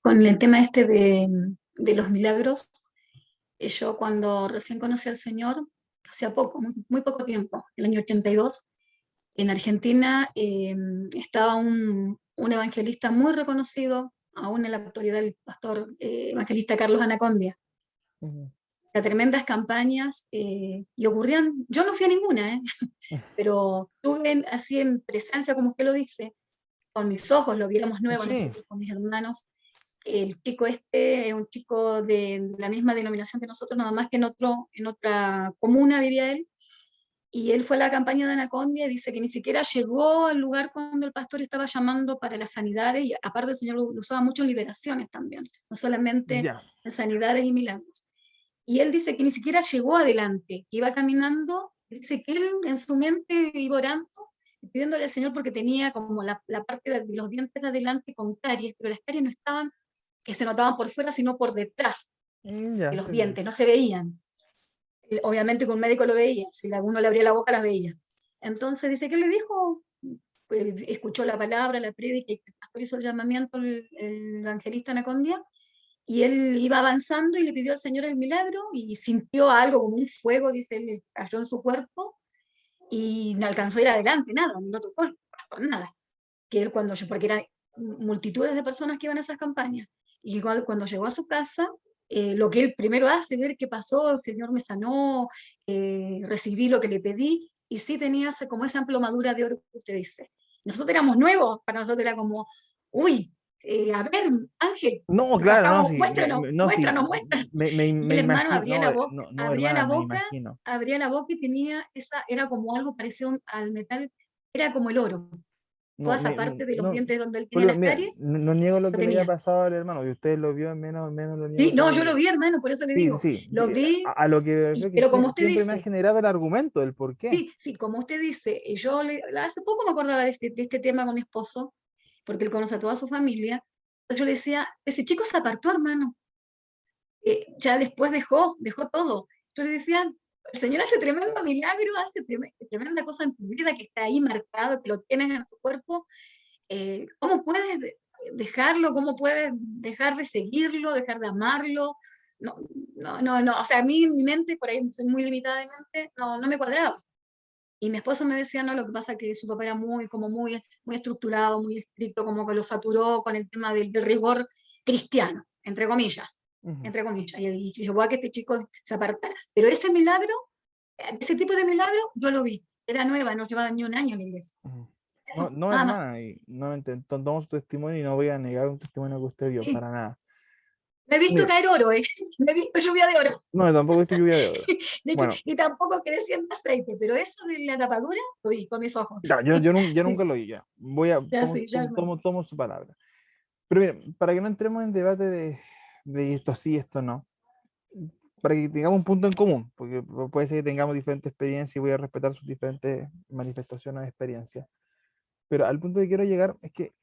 con el tema este de los milagros, yo cuando recién conocí al Señor, hacía poco, muy poco tiempo, el año 82, en Argentina estaba un evangelista muy reconocido, aún en la actualidad el pastor evangelista Carlos Anacondia. Ujú. A tremendas campañas y ocurrían, yo no fui a ninguna, pero tuve así en presencia, como usted lo dice, con mis ojos, lo viéramos nuevo Sí, nosotros con mis hermanos. El chico este es un chico de la misma denominación que nosotros, nada más que en otra comuna vivía él, y él fue a la campaña de Anacondia y dice que ni siquiera llegó al lugar cuando el pastor estaba llamando para las sanidades, y aparte el Señor lo usaba mucho en liberaciones también, no solamente ya. en sanidades y milagros. Y él dice que ni siquiera llegó adelante, que iba caminando, dice que él en su mente iba orando, pidiéndole al Señor porque tenía como la parte de los dientes de adelante con caries, pero las caries no estaban, que se notaban por fuera, sino por detrás de Ya, los sí, sí. dientes, no se veían. Obviamente que un médico lo veía, si uno le abría la boca las veía. Entonces dice que le dijo, escuchó la palabra, la prédica, y el pastor hizo el llamamiento, el evangelista Anacondia, y él iba avanzando y le pidió al Señor el milagro y sintió algo como un fuego, dice él, cayó en su cuerpo y no alcanzó a ir adelante, nada, no tocó el pastor, nada. Que él porque eran multitudes de personas que iban a esas campañas, y igual cuando llegó a su casa, lo que él primero hace, ver qué pasó, el Señor me sanó, recibí lo que le pedí, y sí tenía como esa emplomadura de oro que usted dice. Nosotros éramos nuevos, para nosotros era como, uy, a ver, Ángel, No, te claro, no, pasamos, sí, muéstranos, no, sí, muéstranos, muéstranos. Y me el hermano imagino, no, no, no, hermana, me imagino. abría la boca y tenía era como algo parecido al metal, era como el oro, toda No, esa parte de los no, dientes donde él tenía Julio, las mira, caries, no niego lo lo que le haya tenía. pasado al hermano, y usted lo vio, menos lo niego Sí, no, yo todavía. lo vi, hermano, por eso le Sí, digo, sí, lo sí, vi, a lo que creo que pero como usted siempre me ha dice, generado el argumento del por qué. sí, sí, como usted dice, hace poco me acordaba de este tema con mi esposo, porque él conoce a toda su familia, yo le decía, ese chico se apartó, hermano, ya después dejó todo. Yo le decía, el Señor hace tremendo milagro, hace tremenda cosa en tu vida que está ahí marcado, que lo tienes en tu cuerpo. ¿Cómo puedes dejarlo? ¿Cómo puedes dejar de seguirlo, dejar de amarlo? No, no, o sea, a mí en mi mente, por ahí soy muy limitada de mente, no me cuadraba. Y mi esposo me decía, no, lo que pasa es que su papá era muy estructurado, muy estricto, como que lo saturó con el tema del rigor cristiano, Ujú, entre comillas, y llevó a que este chico se apartara. Pero ese milagro, ese tipo de milagro, yo lo vi. Era nueva, no llevaba ni un año en la iglesia. ujú. No, Eso, no, nada más. hermana, y no tomo su testimonio y no voy a negar un testimonio que usted dio, Sí. para nada. Me he visto Mire, caer oro, ¿eh? Me he visto lluvia de oro. no, tampoco estoy lluvia de oro. De hecho, Bueno, y tampoco que decían aceite, pero eso de la tapadura, lo vi con mis ojos. ya, yo nunca Sí, lo vi, ya. ya sí, ya hermano. Tomo su palabra. Pero mire, para que no entremos en debate de esto sí, esto no, para que tengamos un punto en común, porque puede ser que tengamos diferentes experiencias y voy a respetar sus diferentes manifestaciones de experiencia. Pero al punto que quiero llegar es que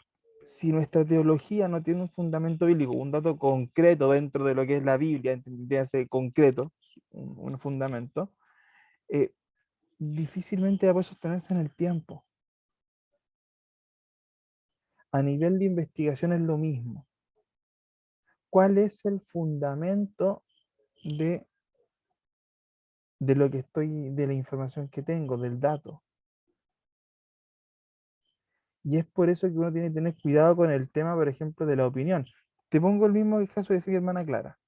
si nuestra teología no tiene un fundamento bíblico, un dato concreto dentro de lo que es la Biblia, ese concreto, un fundamento, eh, difícilmente va a poder sostenerse en el tiempo. A nivel de investigación es lo mismo. ¿Cuál es el fundamento de, de lo que estoy, de la información que tengo, del dato? Y es por eso que uno tiene que tener cuidado con el tema, por ejemplo, de la opinión. Te pongo el mismo caso de mi hermana Clara.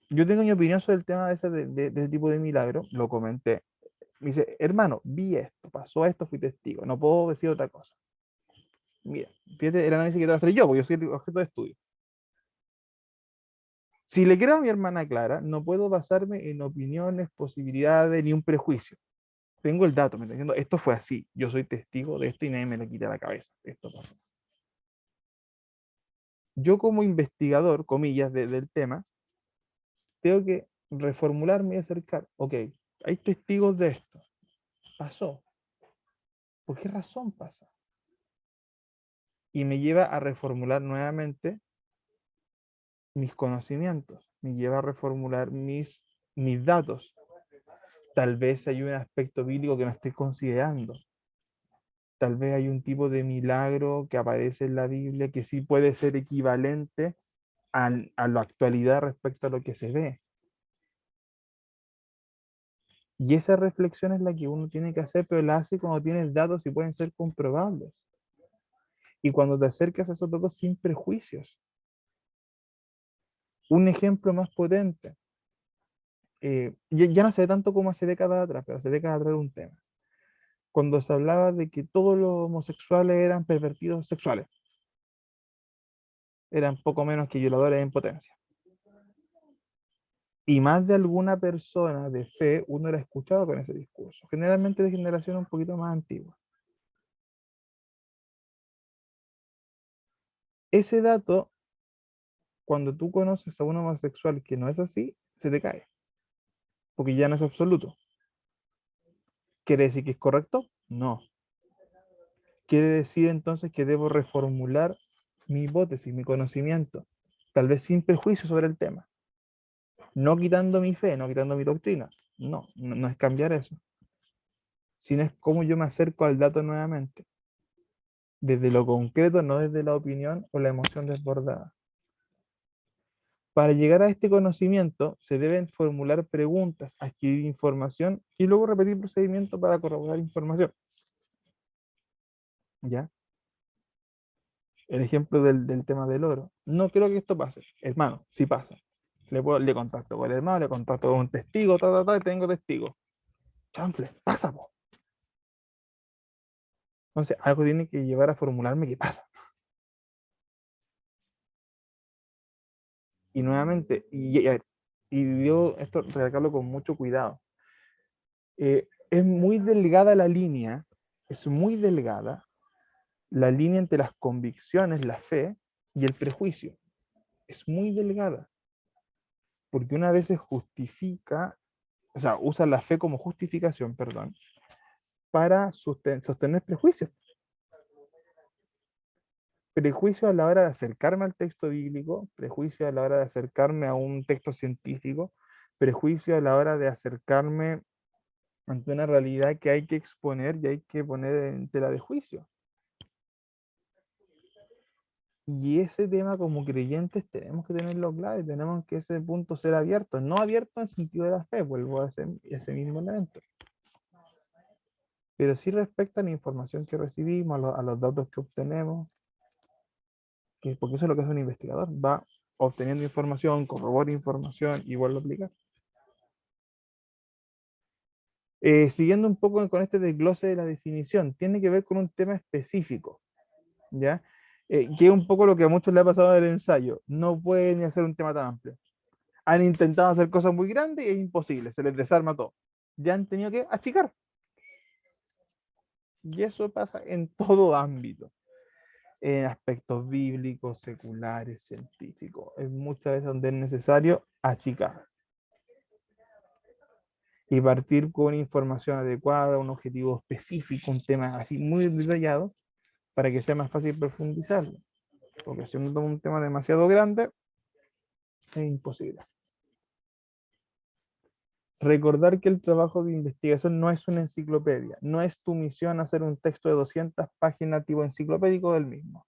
Yo tengo mi opinión sobre el tema de ese tipo de milagro, lo comenté. Me dice, hermano, vi esto, pasó esto, fui testigo, no puedo decir otra cosa. Mira, fíjate el análisis que te voy a hacer yo, porque yo soy el objeto de estudio. Si le creo a mi hermana Clara, no puedo basarme en opiniones, posibilidades, ni un prejuicio. Tengo el dato, me está diciendo, esto fue así, yo soy testigo de esto y nadie me lo quita de la cabeza. Esto pasó. Yo como investigador, comillas, del tema, tengo que reformularme y acercar, ok, hay testigos de esto, pasó, ¿por qué razón pasa? Y me lleva a reformular nuevamente mis conocimientos, me lleva a reformular mis datos. Tal vez hay un aspecto bíblico que no estoy considerando. Tal vez hay un tipo de milagro que aparece en la Biblia que sí puede ser equivalente a la actualidad respecto a lo que se ve. Y esa reflexión es la que uno tiene que hacer, pero la hace cuando tienes datos y pueden ser comprobables. Y cuando te acercas a esos datos sin prejuicios. Un ejemplo más potente. Ya no se ve tanto como hace décadas atrás, pero hace décadas atrás era un tema. Cuando se hablaba de que todos los homosexuales eran pervertidos sexuales. Eran poco menos que violadores en potencia. Y más de alguna persona de fe, uno era escuchado con ese discurso. Generalmente de generación un poquito más antigua. Ese dato, cuando tú conoces a un homosexual que no es así, se te cae. Porque ya no es absoluto. ¿Quiere decir que es correcto? No. Quiere decir entonces que debo reformular mi hipótesis, mi conocimiento, tal vez sin prejuicio sobre el tema. No quitando mi fe, no quitando mi doctrina. No es cambiar eso. Sino es cómo yo me acerco al dato nuevamente. Desde lo concreto, no desde la opinión o la emoción desbordada. Para llegar a este conocimiento, se deben formular preguntas, adquirir información y luego repetir procedimientos para corroborar información. ¿Ya? El ejemplo del tema del oro. No creo que esto pase. Hermano, si pasa. Le contacto con el hermano, le contacto con un testigo, tengo testigo. Chanfle, pasa, po. Entonces, algo tiene que llevar a formularme qué pasa. Y nuevamente, y yo esto recalcarlo con mucho cuidado. Es muy delgada la línea, es muy delgada la línea entre las convicciones, la fe y el prejuicio. Es muy delgada. Porque una vez se justifica, o sea, usa la fe como justificación, perdón, para sostener prejuicios. Prejuicio a la hora de acercarme al texto bíblico, prejuicio a la hora de acercarme a un texto científico, prejuicio a la hora de acercarme ante una realidad que hay que exponer y hay que poner en tela de juicio. Y ese tema como creyentes tenemos que tenerlo claro y tenemos que ese punto ser abierto, no abierto en sentido de la fe, vuelvo a ese mismo elemento. Pero sí respecto a la información que recibimos, a los datos que obtenemos, porque eso es lo que hace un investigador, va obteniendo información, corrobora información y vuelve a aplicar. Siguiendo un poco con este desglose de la definición, tiene que ver con un tema específico, ¿ya? Que es un poco lo que a muchos le ha pasado en el ensayo. No pueden ni hacer un tema tan amplio. Han intentado hacer cosas muy grandes y es imposible, se les desarma todo. Ya han tenido que achicar. Y eso pasa en todo ámbito. En aspectos bíblicos, seculares, científicos. Es muchas veces donde es necesario achicar. y partir con información adecuada, un objetivo específico, un tema así muy detallado, para que sea más fácil profundizarlo. Porque si uno toma un tema demasiado grande, es imposible. Recordar que el trabajo de investigación no es una enciclopedia, no es tu misión hacer un texto de 200 páginas tipo enciclopédico del mismo.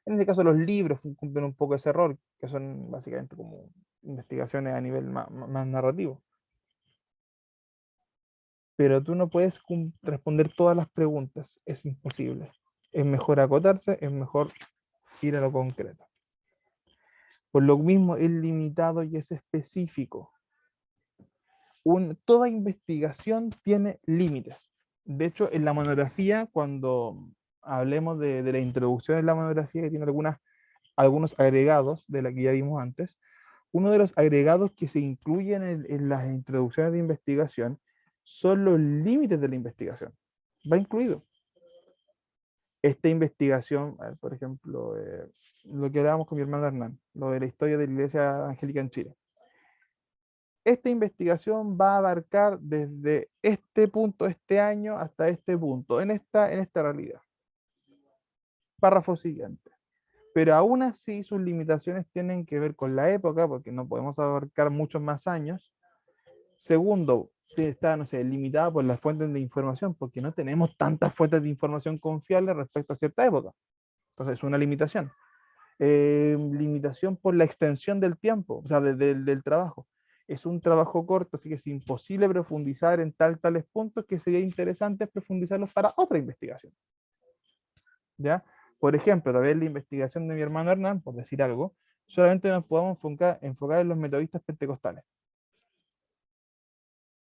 En este caso los libros cumplen un poco ese error, que son básicamente como investigaciones a nivel más narrativo. Pero tú no puedes responder todas las preguntas, es imposible. Es mejor acotarse, es mejor ir a lo concreto. Por lo mismo es limitado y es específico. Toda investigación tiene límites. De hecho, en la monografía, cuando hablemos de la introducción en la monografía, que tiene algunos agregados de la que ya vimos antes, uno de los agregados que se incluyen en las introducciones de investigación son los límites de la investigación. Va incluido. Esta investigación, por ejemplo, lo que hablábamos con mi hermano Hernán, lo de la historia de la Iglesia Angélica en Chile. Esta investigación va a abarcar desde este punto, este año, hasta este punto, en esta realidad. Párrafo siguiente. Pero aún así sus limitaciones tienen que ver con la época, porque no podemos abarcar muchos más años. Segundo, está, no sé, limitada por las fuentes de información, porque no tenemos tantas fuentes de información confiables respecto a cierta época. Entonces es una limitación. Limitación por la extensión del tiempo, o sea, del trabajo. Es un trabajo corto, así que es imposible profundizar en tales puntos que sería interesante profundizarlos para otra investigación. ¿Ya? Por ejemplo, tal vez la investigación de mi hermano Hernán, por decir algo, solamente nos podemos enfocar en los metodistas pentecostales.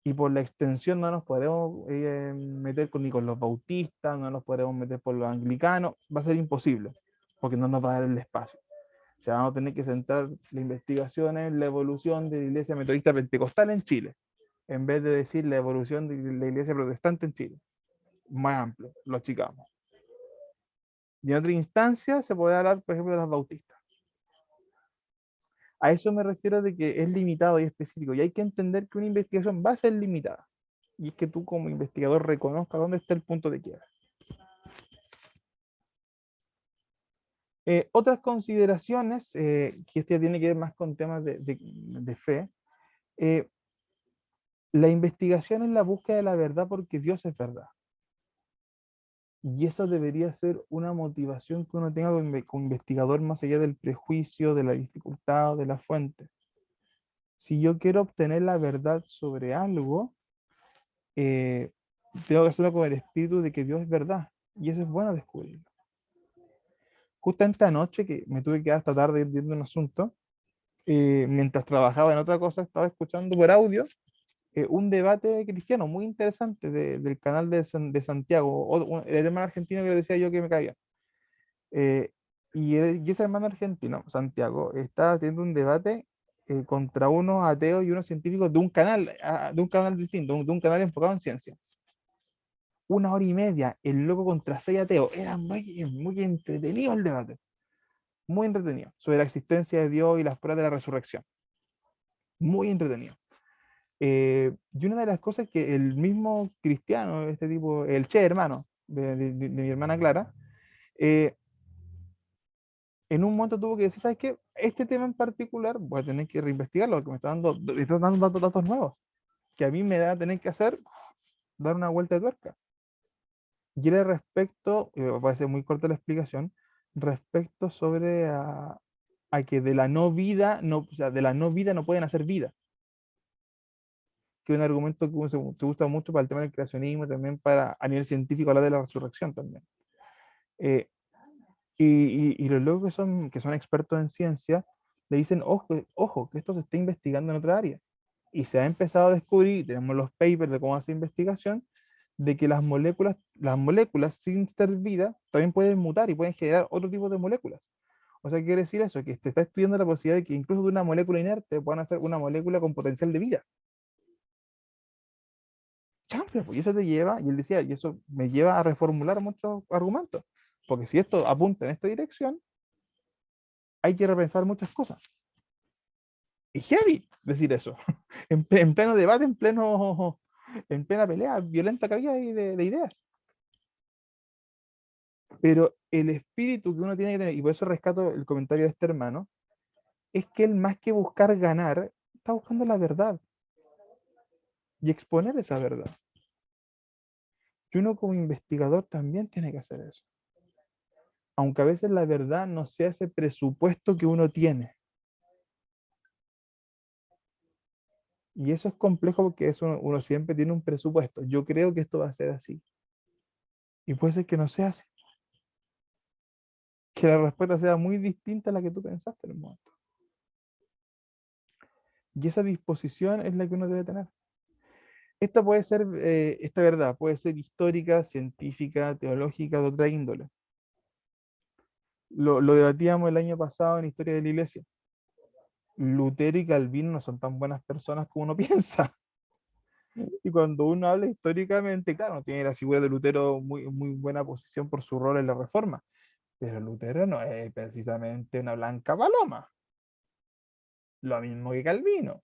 Y por la extensión no nos podemos meter ni con los bautistas, no nos podemos meter por los anglicanos, va a ser imposible, porque no nos va a dar el espacio. O sea, vamos a tener que centrar la investigación en la evolución de la iglesia metodista pentecostal en Chile, en vez de decir la evolución de la iglesia protestante en Chile. Más amplio, lo achicamos. Y en otra instancia se puede hablar, por ejemplo, de los bautistas. A eso me refiero de que es limitado y específico, y hay que entender que una investigación va a ser limitada. Y es que tú como investigador reconozcas dónde está el punto de quiebra. Otras consideraciones, que esto ya tiene que ver más con temas de fe, la investigación es la búsqueda de la verdad porque Dios es verdad. Y eso debería ser una motivación que uno tenga como investigador más allá del prejuicio, de la dificultad o de la fuente. Si yo quiero obtener la verdad sobre algo, tengo que hacerlo con el espíritu de que Dios es verdad. Y eso es bueno descubrirlo. Justamente anoche que me tuve que quedar hasta tarde viendo un asunto, mientras trabajaba en otra cosa, estaba escuchando por audio un debate cristiano muy interesante del canal de Santiago, el hermano argentino que le decía yo que me caía. Eh, y ese hermano argentino, Santiago, está teniendo un debate contra unos ateos y unos científicos de un canal distinto, de un canal enfocado en ciencia. 1 hora y media, el loco contra 6 ateos. Era muy entretenido el debate. Muy entretenido. Sobre la existencia de Dios y las pruebas de la resurrección. Muy entretenido. Y una de las cosas que el mismo cristiano, este tipo, el hermano de mi hermana Clara, en un momento tuvo que decir, ¿sabes qué? Este tema en particular voy a tener que reinvestigarlo porque me están dando datos nuevos que a mí me da a tener que hacer dar una vuelta de tuerca. Y era respecto, va a ser muy corta la explicación, respecto sobre a que de la no vida, no, o sea, de la no vida no pueden hacer vida. Que es un argumento que se gusta mucho para el tema del creacionismo, también para a nivel científico hablar de la resurrección también. Eh, y los locos que son expertos en ciencia le dicen, ojo, que esto se está investigando en otra área. Y se ha empezado a descubrir, tenemos los papers de cómo hacer investigación, de que las moléculas sin ser vida también pueden mutar y pueden generar otro tipo de moléculas. O sea, ¿qué quiere decir eso? Que se está estudiando la posibilidad de que incluso de una molécula inerte puedan hacer una molécula con potencial de vida. Chample, pues, y eso te lleva, y él decía, y eso me lleva a reformular muchos argumentos. Porque si esto apunta en esta dirección, hay que repensar muchas cosas. Es heavy decir eso. En pleno debate, en pleno en plena pelea violenta que había ahí de ideas. Pero el espíritu que uno tiene que tener, y por eso rescato el comentario de este hermano, es que él más que buscar ganar, está buscando la verdad y exponer esa verdad. Y uno como investigador también tiene que hacer eso. Aunque a veces la verdad no sea ese presupuesto que uno tiene. Y eso es complejo porque eso uno siempre tiene un presupuesto. Yo creo que esto va a ser así. Y puede ser que no sea así. Que la respuesta sea muy distinta a la que tú pensaste en el momento. Y esa disposición es la que uno debe tener. Esta puede ser, esta verdad puede ser histórica, científica, teológica, de otra índole. Lo debatíamos el año pasado en Historia de la Iglesia. Lutero y Calvino no son tan buenas personas como uno piensa. Y cuando uno habla históricamente, claro, tiene la figura de Lutero muy buena posición por su rol en la Reforma, pero Lutero no es precisamente una blanca paloma, lo mismo que Calvino.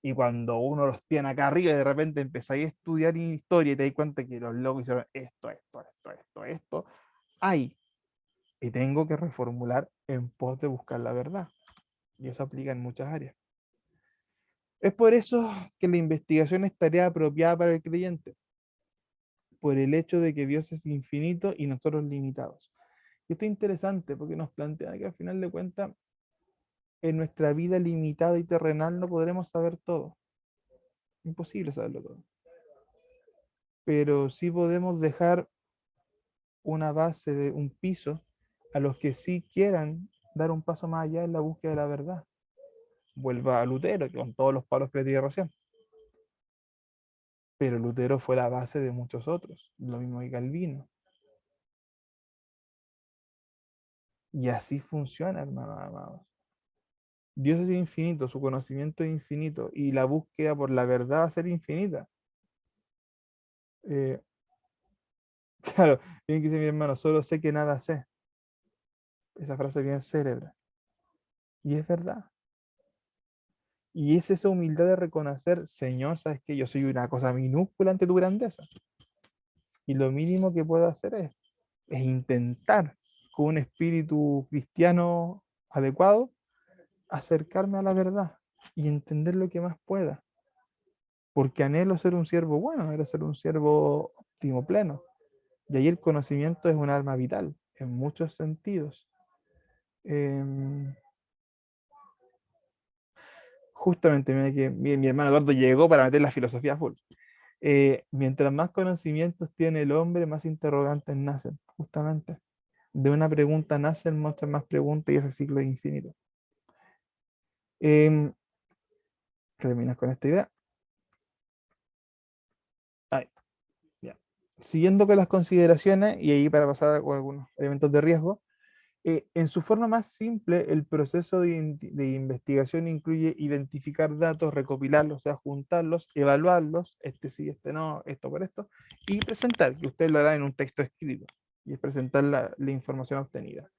Y cuando uno los tiene acá arriba y de repente empezáis a estudiar historia y te das cuenta que los locos hicieron esto, ay, y tengo que reformular en pos de buscar la verdad. Y eso aplica en muchas áreas. Es por eso que la investigación es tarea apropiada para el creyente, por el hecho de que Dios es infinito y nosotros limitados. Y esto es interesante porque nos plantea que al final de cuentas, en nuestra vida limitada y terrenal no podremos saber todo. Imposible saberlo todo. Pero sí podemos dejar una base, de un piso, a los que sí quieran dar un paso más allá en la búsqueda de la verdad. Vuelva a Lutero, con todos los palos que le tiré recién. Pero Lutero fue la base de muchos otros, lo mismo que Calvino. Y así funciona, hermanos amados. Dios es infinito, su conocimiento es infinito, y la búsqueda por la verdad va a ser infinita. Eh, claro, bien que dice mi hermano, solo sé que nada sé. Esa frase bien célebre. Y es verdad. Y es esa humildad de reconocer, Señor, sabes que yo soy una cosa minúscula ante tu grandeza. Y lo mínimo que puedo hacer es intentar, con un espíritu cristiano adecuado, acercarme a la verdad y entender lo que más pueda. Porque anhelo ser un siervo bueno, anhelo ser un siervo óptimo, pleno. Y ahí el conocimiento es un arma vital, en muchos sentidos. Em, Justamente, mira que mi hermano Eduardo llegó para meter la filosofía full. Mientras más conocimientos tiene el hombre, más interrogantes nacen, justamente. De una pregunta nacen muchas más preguntas y ese ciclo es infinito. Em, Terminas con esta idea. Ahí, ya. Siguiendo con las consideraciones, y ahí para pasar con algunos elementos de riesgo, en su forma más simple, el proceso de investigación incluye identificar datos, recopilarlos, o sea, juntarlos, evaluarlos, este sí, este no, esto por esto, y presentar, que usted lo hará en un texto escrito, y es presentar la información obtenida.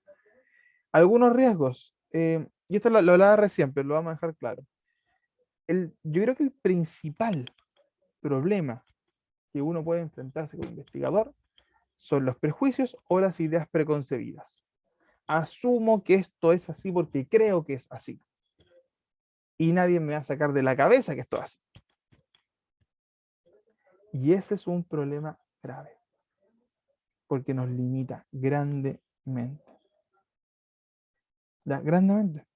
Algunos riesgos, y esto lo hablaba recién, pero lo vamos a dejar claro. Yo creo que el principal problema que uno puede enfrentarse como investigador son los prejuicios o las ideas preconcebidas. Asumo que esto es así porque creo que es así. Y nadie me va a sacar de la cabeza que esto es así. Y ese es un problema grave, porque nos limita grandemente. ¿Ya? Grandemente.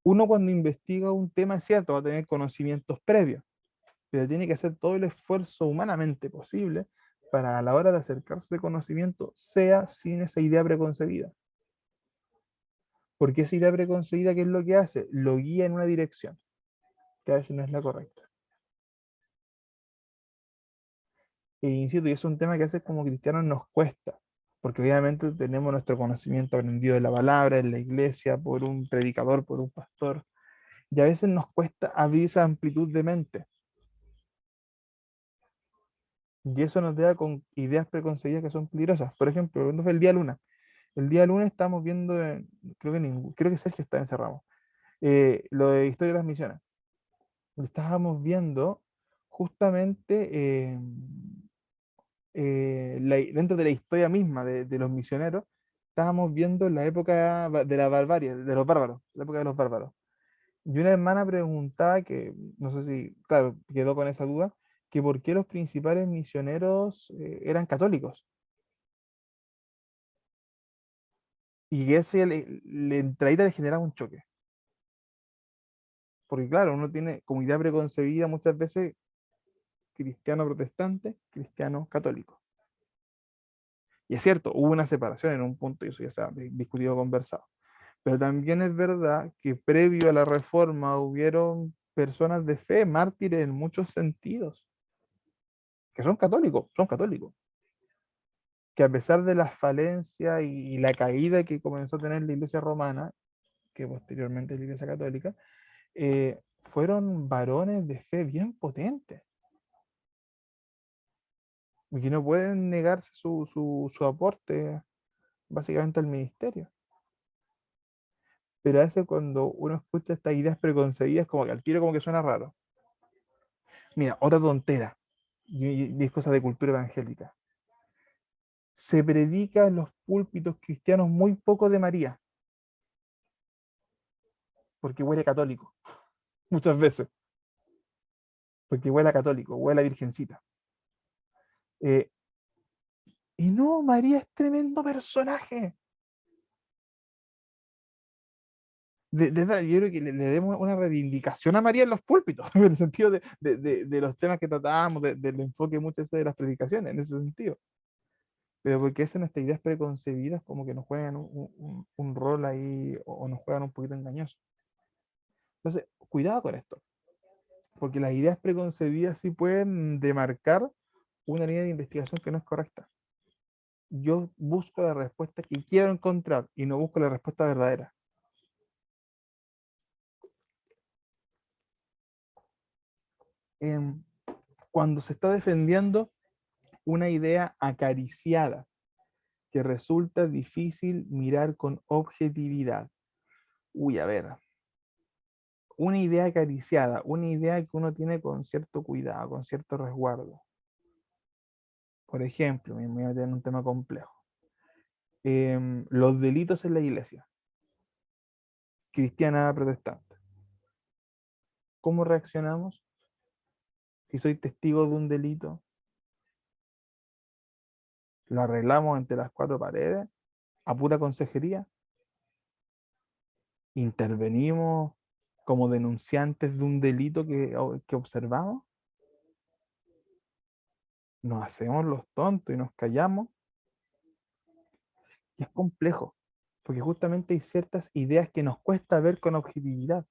Uno cuando investiga un tema, es cierto, va a tener conocimientos previos, pero tiene que hacer todo el esfuerzo humanamente posible para a la hora de acercarse al conocimiento, sea sin esa idea preconcebida. Porque esa idea preconcebida, ¿qué es lo que hace? Lo guía en una dirección, que a veces no es la correcta. E insisto, y es un tema que a veces como cristianos nos cuesta, porque obviamente tenemos nuestro conocimiento aprendido de la palabra, en la iglesia, por un predicador, por un pastor, y a veces nos cuesta abrir esa amplitud de mente. Y eso nos deja con ideas preconcebidas que son peligrosas. Por ejemplo, cuando fue el día luna. El día lunes estamos viendo, creo que Sergio está encerrado, lo de Historia de las Misiones. estábamos viendo justamente dentro de la historia misma de los misioneros, estábamos viendo la época de la barbarie, de los bárbaros, la época de los bárbaros. Y una hermana preguntaba que, no sé si, claro, quedó con esa duda, que por qué los principales misioneros eran católicos. Y eso ya le generaba un choque. Porque claro, uno tiene como idea preconcebida muchas veces cristiano protestante, cristiano católico. Y es cierto, hubo una separación en un punto y eso ya se ha discutido, conversado. Pero también es verdad que previo a la reforma hubieron personas de fe, mártires en muchos sentidos, que son católicos, que a pesar de las falencias y la caída que comenzó a tener la Iglesia romana, que posteriormente la Iglesia católica, fueron varones de fe bien potentes y que no pueden negarse su aporte básicamente al ministerio. Pero a veces cuando uno escucha estas ideas preconcebidas, como que al tiro como que suena raro. Mira, otra tontera, y es cosa de cultura evangélica. Se predica en los púlpitos cristianos muy poco de María, porque huele católico, muchas veces, porque huele a católico, huele a virgencita. Eh, y no, María es tremendo personaje. De verdad, yo creo que le demos una reivindicación a María en los púlpitos, en el sentido de los temas que tratábamos, del enfoque muchas veces de las predicaciones, en ese sentido. Pero porque esas nuestras ideas preconcebidas como que nos juegan un rol ahí o nos juegan un poquito engañoso. Entonces, cuidado con esto, porque las ideas preconcebidas sí pueden demarcar una línea de investigación que no es correcta. Yo busco la respuesta que quiero encontrar y no busco la respuesta verdadera. Em, Cuando se está defendiendo una idea acariciada que resulta difícil mirar con objetividad. Uy, a ver, una idea acariciada, una idea que uno tiene con cierto cuidado, con cierto resguardo. Por ejemplo, me voy a meter en un tema complejo. Los delitos en la iglesia, cristiana protestante. ¿Cómo reaccionamos si soy testigo de un delito? ¿Lo arreglamos entre las cuatro paredes a pura consejería? ¿Intervenimos como denunciantes de un delito que observamos? ¿Nos hacemos los tontos y nos callamos? Y es complejo, porque justamente hay ciertas ideas que nos cuesta ver con objetividad,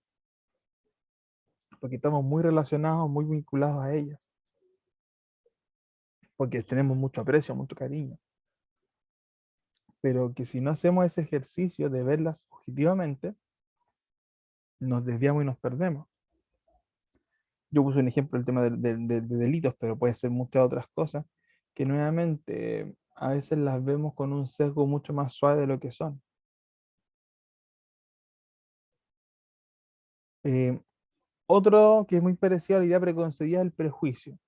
porque estamos muy relacionados, muy vinculados a ellas, porque tenemos mucho aprecio, mucho cariño, pero que si no hacemos ese ejercicio de verlas objetivamente, nos desviamos y nos perdemos. Yo puse un ejemplo del tema de delitos, pero puede ser muchas otras cosas, que nuevamente a veces las vemos con un sesgo mucho más suave de lo que son. Eh, Otro que es muy parecido a la idea preconcebida es el prejuicio.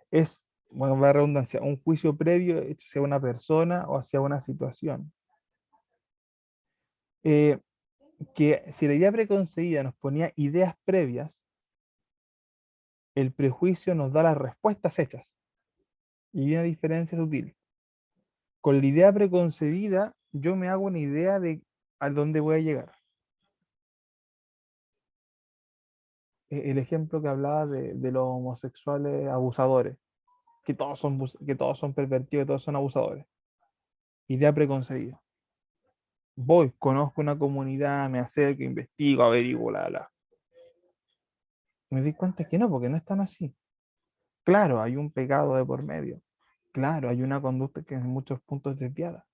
Es, bueno, va a redundancia, un juicio previo hecho hacia una persona o hacia una situación. Eh, que si la idea preconcebida nos ponía ideas previas, el prejuicio nos da las respuestas hechas. Y hay una diferencia sutil. Con la idea preconcebida, yo me hago una idea de a dónde voy a llegar. El ejemplo que hablaba de los homosexuales abusadores, que todos son pervertidos, que todos son abusadores. Idea preconcebida. Voy, conozco una comunidad, me acerco, investigo, averiguo, bla, bla. Me di cuenta que no, porque no es tan así. Claro, hay un pecado de por medio. Claro, hay una conducta que en muchos puntos es desviada.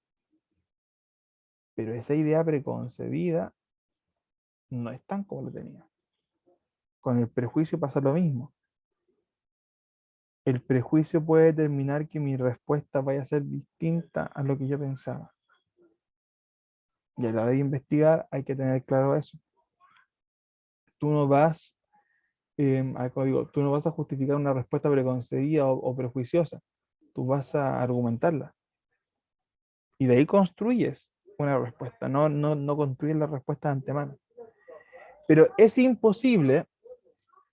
Pero esa idea preconcebida no es tan como lo tenía. Con el prejuicio pasa lo mismo. El prejuicio puede determinar que mi respuesta vaya a ser distinta a lo que yo pensaba. Y a la hora de investigar hay que tener claro eso. Tú no vas como digo, tú no vas a justificar una respuesta preconcebida o prejuiciosa, tú vas a argumentarla. Y de ahí construyes una respuesta, no construyes la respuesta de antemano. Pero es imposible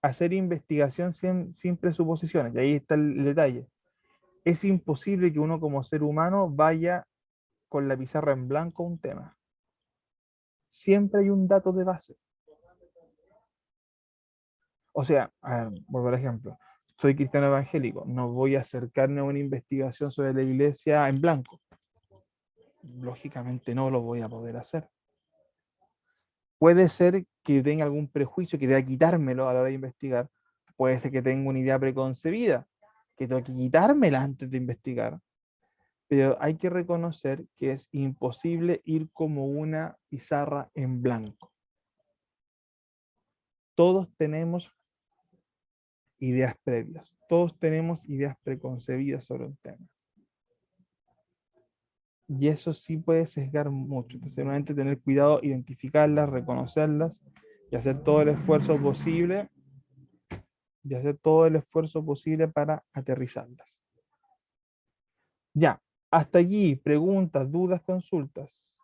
hacer investigación sin presuposiciones, y ahí está el detalle. Es imposible que uno como ser humano vaya con la pizarra en blanco a un tema. Siempre hay un dato de base. O sea, a ver, por ejemplo, soy cristiano evangélico, no voy a acercarme a una investigación sobre la iglesia en blanco. Lógicamente no lo voy a poder hacer. Puede ser que tenga algún prejuicio que deba quitármelo a la hora de investigar. Puede ser que tenga una idea preconcebida, que tengo que quitármela antes de investigar. Pero hay que reconocer que es imposible ir como una pizarra en blanco. Todos tenemos ideas previas, todos tenemos ideas preconcebidas sobre un tema. Y eso sí puede sesgar mucho. Entonces, nuevamente tener cuidado, identificarlas, reconocerlas y hacer todo el esfuerzo posible para aterrizarlas. Ya, hasta allí, preguntas, dudas, consultas.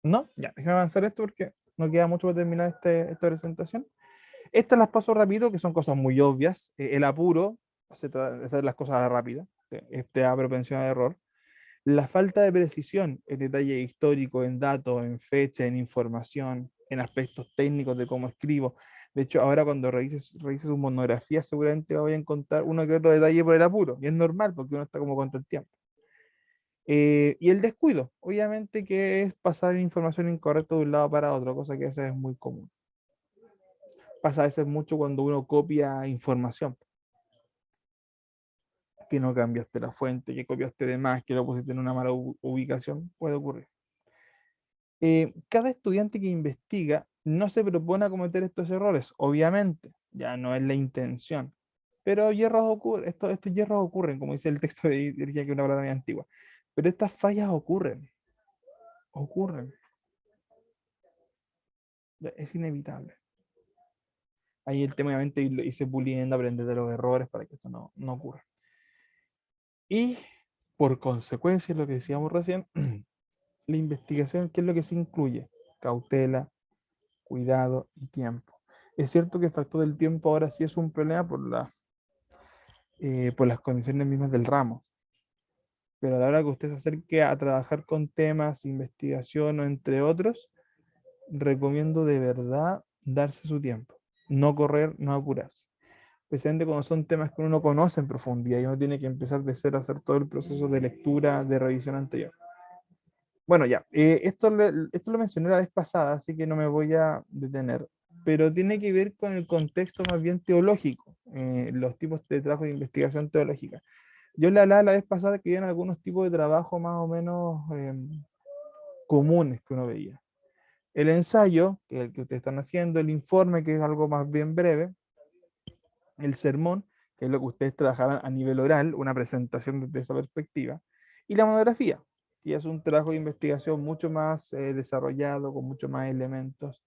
¿No? Ya, déjame avanzar esto porque no queda mucho para terminar esta presentación. Estas las paso rápido, que son cosas muy obvias. El apuro, hacer las cosas a la rápida, a propensión al error. La falta de precisión, el detalle histórico en datos, en fecha, en información, en aspectos técnicos de cómo escribo. De hecho, ahora cuando revises su monografía, seguramente voy a encontrar uno que otro detalle por el apuro. Y es normal porque uno está como contra el tiempo. Y el descuido, obviamente que es pasar información incorrecta de un lado para otro, cosa que a veces es muy común. Pasa a veces mucho cuando uno copia información, que no cambiaste la fuente, que copiaste de más, que lo pusiste en una mala ubicación, puede ocurrir. Cada estudiante que investiga no se propone a cometer estos errores, obviamente, ya no es la intención, pero estos hierros ocurren, como dice el texto de Virginia, que es una palabra muy antigua, pero estas fallas ocurren, es inevitable. Ahí el tema, obviamente, irse puliendo, aprender de los errores para que esto no ocurra. Y por consecuencia, lo que decíamos recién, la investigación, ¿qué es lo que se incluye? Cautela, cuidado y tiempo. Es cierto que el factor del tiempo ahora sí es un problema por las condiciones mismas del ramo, pero a la hora que usted se acerque a trabajar con temas, investigación o entre otros, recomiendo de verdad darse su tiempo, no correr, no apurarse. Especialmente cuando son temas que uno conoce en profundidad y uno tiene que empezar de cero a hacer todo el proceso de lectura, de revisión anterior. Bueno, ya, esto lo mencioné la vez pasada, así que no me voy a detener, pero tiene que ver con el contexto más bien teológico, los tipos de trabajo de investigación teológica. Yo le hablaba la vez pasada que había algunos tipos de trabajo más o menos comunes que uno veía. El ensayo, que es el que ustedes están haciendo, el informe, que es algo más bien breve, el sermón, que es lo que ustedes trabajarán a nivel oral, una presentación desde esa perspectiva, y la monografía, que es un trabajo de investigación mucho más desarrollado, con mucho más elementos,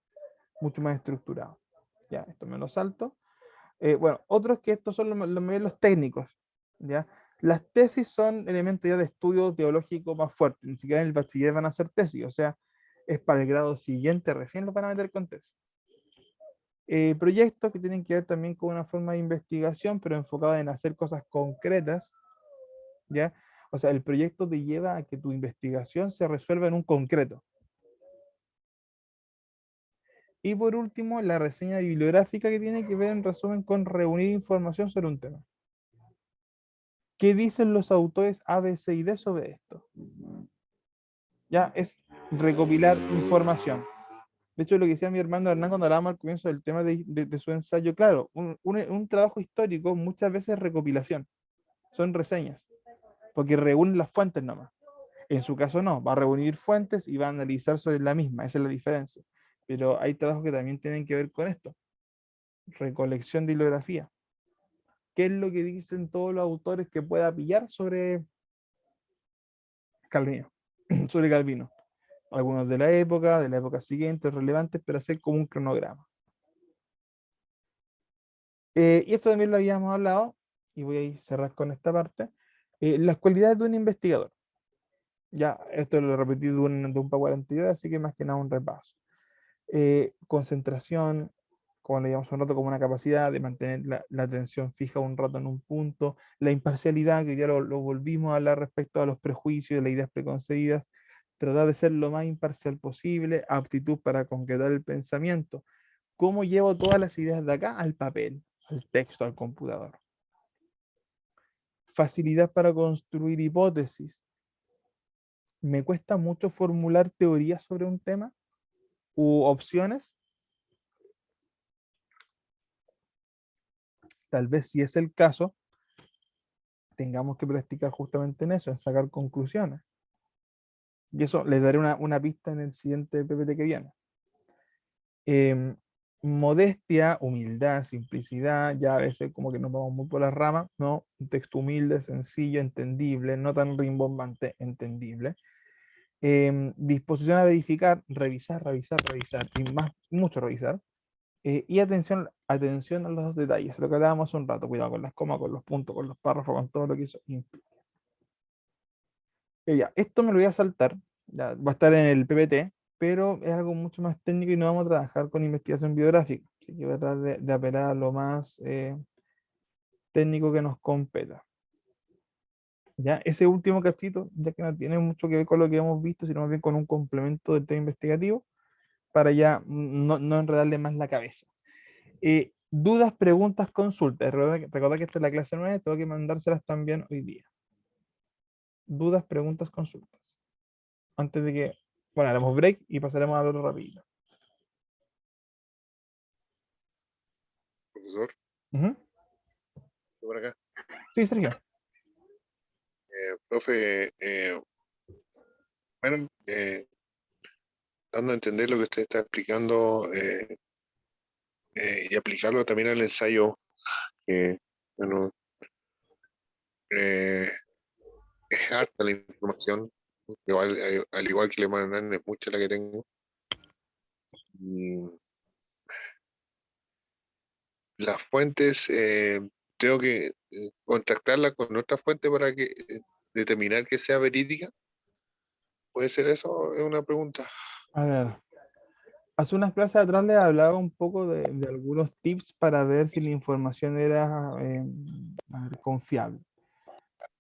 mucho más estructurado. Ya, esto me lo salto. Bueno, otros que estos son los técnicos, ¿ya? Las tesis son elementos ya de estudio teológico más fuerte, ni siquiera en el bachiller van a hacer tesis, o sea, es para el grado siguiente, recién lo van a meter con tesis. Proyectos que tienen que ver también con una forma de investigación, pero enfocada en hacer cosas concretas, ¿ya? O sea, el proyecto te lleva a que tu investigación se resuelva en un concreto. Y por último, la reseña bibliográfica, que tiene que ver en resumen con reunir información sobre un tema. ¿Qué dicen los autores A, B, C y D sobre esto? Ya es recopilar información. De hecho, lo que decía mi hermano Hernán cuando hablábamos al comienzo del tema de su ensayo, claro, un trabajo histórico muchas veces es recopilación, son reseñas, porque reúnen las fuentes nomás. En su caso no, va a reunir fuentes y va a analizar sobre la misma, esa es la diferencia. Pero hay trabajos que también tienen que ver con esto, recolección de bibliografía. ¿Qué es lo que dicen todos los autores que pueda pillar sobre Calvino? Sobre Calvino. algunos de la época siguiente, relevantes, pero hacer como un cronograma. Y esto también lo habíamos hablado, y voy a ir cerrar con esta parte, las cualidades de un investigador. Ya, esto lo repetí de un power anterior, así que más que nada un repaso. Concentración, como le llamamos un rato, como una capacidad de mantener la atención fija un rato en un punto, la imparcialidad, que ya lo volvimos a hablar respecto a los prejuicios, las ideas preconcebidas, tratar de ser lo más imparcial posible, aptitud para concretar el pensamiento. ¿Cómo llevo todas las ideas de acá al papel, al texto, al computador? Facilidad para construir hipótesis. Me cuesta mucho formular teorías sobre un tema u opciones. Tal vez si es el caso, tengamos que practicar justamente en eso, en sacar conclusiones. Y eso les daré una pista en el siguiente PPT que viene. Modestia, humildad, simplicidad, ya a veces como que nos vamos muy por las ramas, ¿no? Un texto humilde, sencillo, entendible, no tan rimbombante, entendible. Disposición a verificar, revisar, y más, mucho revisar. Y atención a los detalles, lo que hablábamos hace un rato, cuidado con las comas, con los puntos, con los párrafos, con todo lo que eso implica. Ya, esto me lo voy a saltar, ya, va a estar en el PPT, pero es algo mucho más técnico y no vamos a trabajar con investigación biográfica, así que voy a tratar de apelar a lo más técnico que nos competa. Ya, ese último cachito, ya que no tiene mucho que ver con lo que hemos visto, sino más bien con un complemento del tema investigativo, para ya no enredarle más la cabeza. Dudas, preguntas, consultas. Recuerda que esta es la clase 9, tengo que mandárselas también hoy día. Dudas, preguntas, consultas. Antes de que, bueno, haremos break y pasaremos al otro rapidito. Profesor, Ujú. por acá. Sí, Sergio. Profe, bueno, dando a entender lo que usted está explicando y aplicarlo también al ensayo, bueno, eh, es harta la información, igual, al igual que le mandan, es mucha la que tengo. Y las fuentes, tengo que contactarla con otra fuente para que determinar que sea verídica. ¿Puede ser eso? Es una pregunta. A ver, hace unas clases atrás les hablaba un poco de algunos tips para ver si la información era a ver, confiable.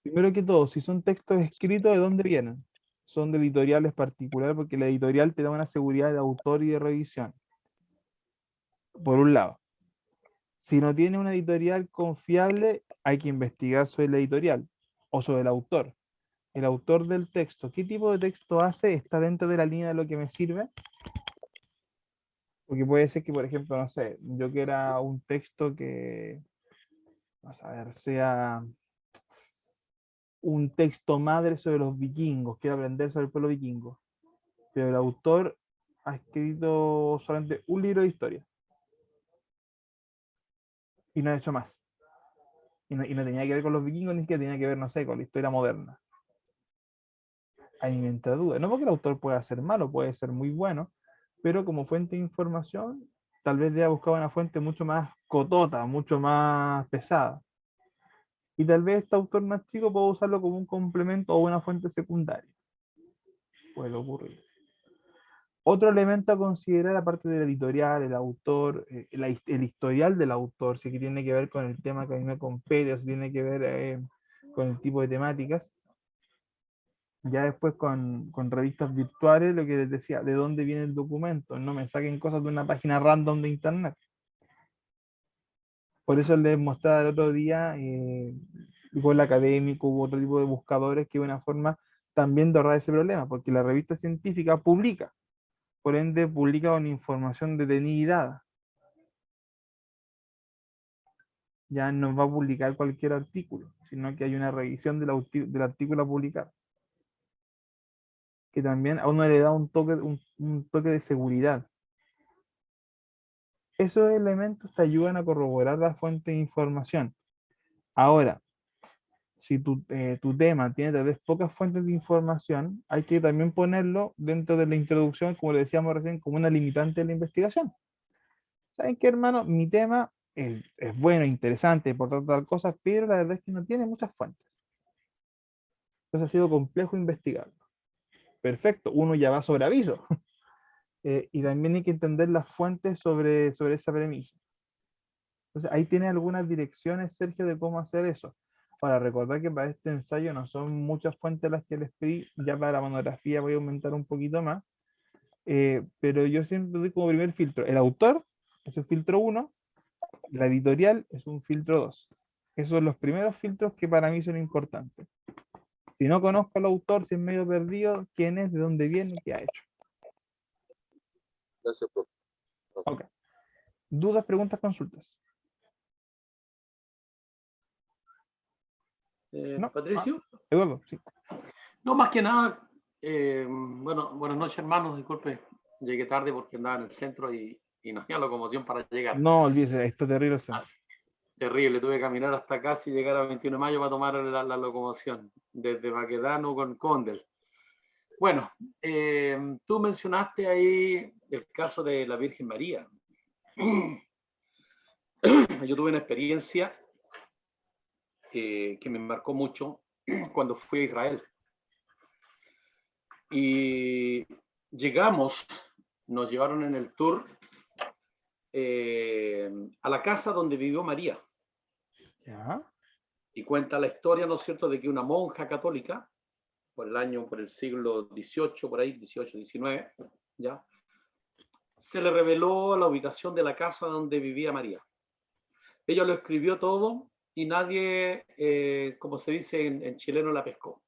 Primero que todo, si son textos escritos, ¿de dónde vienen? Son de editoriales particulares, porque la editorial te da una seguridad de autor y de revisión, por un lado. Si no tiene una editorial confiable, hay que investigar sobre la editorial o sobre el autor. El autor del texto, ¿qué tipo de texto hace? ¿Está dentro de la línea de lo que me sirve? Porque puede ser que, por ejemplo, no sé, yo quiera un texto que, vamos a ver, sea un texto madre sobre los vikingos, quiero aprender sobre el pueblo vikingo, pero el autor ha escrito solamente un libro de historia y no ha hecho más. Y no tenía que ver con los vikingos, ni siquiera tenía que ver, no sé, con la historia moderna. Ahí me entra duda. No porque el autor pueda ser malo, puede ser muy bueno, pero como fuente de información, tal vez deba buscar una fuente mucho más cotota, mucho más pesada. Y tal vez este autor más chico pueda usarlo como un complemento o una fuente secundaria. Puede ocurrir. Otro elemento a considerar, aparte del editorial, el autor, el historial del autor, si que tiene que ver con el tema que a mí me compete, o si tiene que ver con el tipo de temáticas. Ya después con revistas virtuales, lo que les decía, ¿de dónde viene el documento? No me saquen cosas de una página random de internet. Por eso les mostraba el otro día, igual académico u otro tipo de buscadores, que es una forma también de ahorrar ese problema, porque la revista científica publica, por ende publica con información detenida. Ya no va a publicar cualquier artículo, sino que hay una revisión del artículo a publicar, que también a uno le da un toque de seguridad. Esos elementos te ayudan a corroborar la fuente de información. Ahora, si tu tema tiene tal vez pocas fuentes de información, hay que también ponerlo dentro de la introducción, como le decíamos recién, como una limitante de la investigación. ¿Saben qué, hermano? Mi tema es bueno, interesante, por tal cosas, pero la verdad es que no tiene muchas fuentes. Entonces ha sido complejo investigarlo. Perfecto, uno ya va sobre aviso. Y también hay que entender las fuentes sobre esa premisa. Entonces, ahí tiene algunas direcciones, Sergio, de cómo hacer eso. Ahora, recordad que para este ensayo no son muchas fuentes las que les pedí, ya para la monografía voy a aumentar un poquito más, pero yo siempre doy como primer filtro. El autor es el filtro 1, la editorial es un filtro 2. Esos son los primeros filtros que para mí son importantes. Si no conozco al autor, si es medio perdido, quién es, de dónde viene, qué ha hecho. Gracias, profe. Ok. Dudas, preguntas, consultas. No. Patricio. Eduardo, sí. No, más que nada, bueno, buenas noches, hermanos. Disculpe, llegué tarde porque andaba en el centro y no había locomoción para llegar. No olvides, esto es terrible. Terrible, tuve que caminar hasta casi llegar a 21 de mayo para tomar la locomoción, desde Baquedano con Condel. Bueno, tú mencionaste ahí el caso de la Virgen María. Yo tuve una experiencia que me marcó mucho cuando fui a Israel. Y nos llevaron en el tour a la casa donde vivió María. ¿Ya? Y cuenta la historia, ¿no es cierto?, de que una monja católica, por el siglo XVIII, por ahí, XVIII, XIX, ¿ya? Se le reveló la ubicación de la casa donde vivía María. Ella lo escribió todo y nadie, como se dice en chileno, la pescó.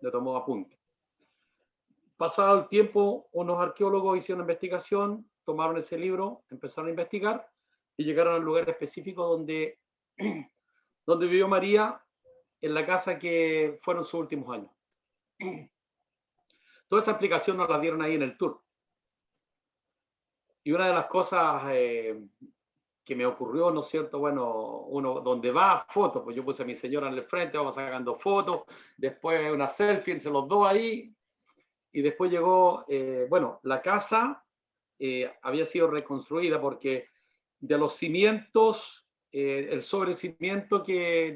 Le tomó apunte. Pasado el tiempo, unos arqueólogos hicieron una investigación, tomaron ese libro, empezaron a investigar y llegaron al lugar específico donde vivió María, en la casa que fueron sus últimos años. Toda esa explicación nos la dieron ahí en el tour. Y una de las cosas que me ocurrió, ¿no es cierto? Bueno, uno donde va, fotos, pues yo puse a mi señora en el frente, vamos sacando fotos, después una selfie entre los dos ahí, y después llegó, bueno, la casa había sido reconstruida porque de los cimientos, el sobrecimiento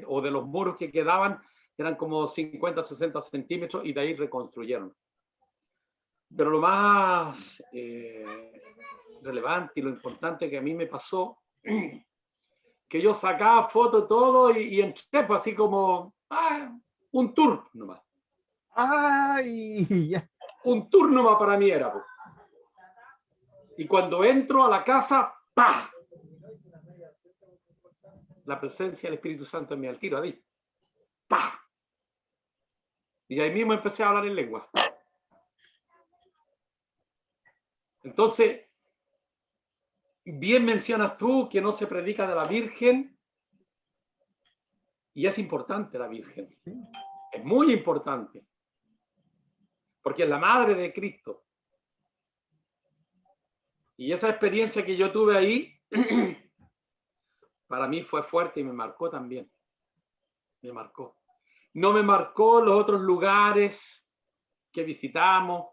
o de los muros que quedaban eran como 50, 60 centímetros y de ahí reconstruyeron. Pero lo más relevante y lo importante que a mí me pasó, que yo sacaba fotos todo y entré pues, así como un tour nomás. ¡Ay! Ya. Un tour nomás para mí era. Pues. Y cuando entro a la casa, ¡pah! La presencia del Espíritu Santo en mí al tiro, ahí. ¡Pah! Y ahí mismo empecé a hablar en lengua. Entonces, bien mencionas tú que no se predica de la Virgen, y es importante la Virgen. Es muy importante. Porque es la madre de Cristo. Y esa experiencia que yo tuve ahí, para mí fue fuerte y me marcó también. Me marcó. No me marcó los otros lugares que visitamos.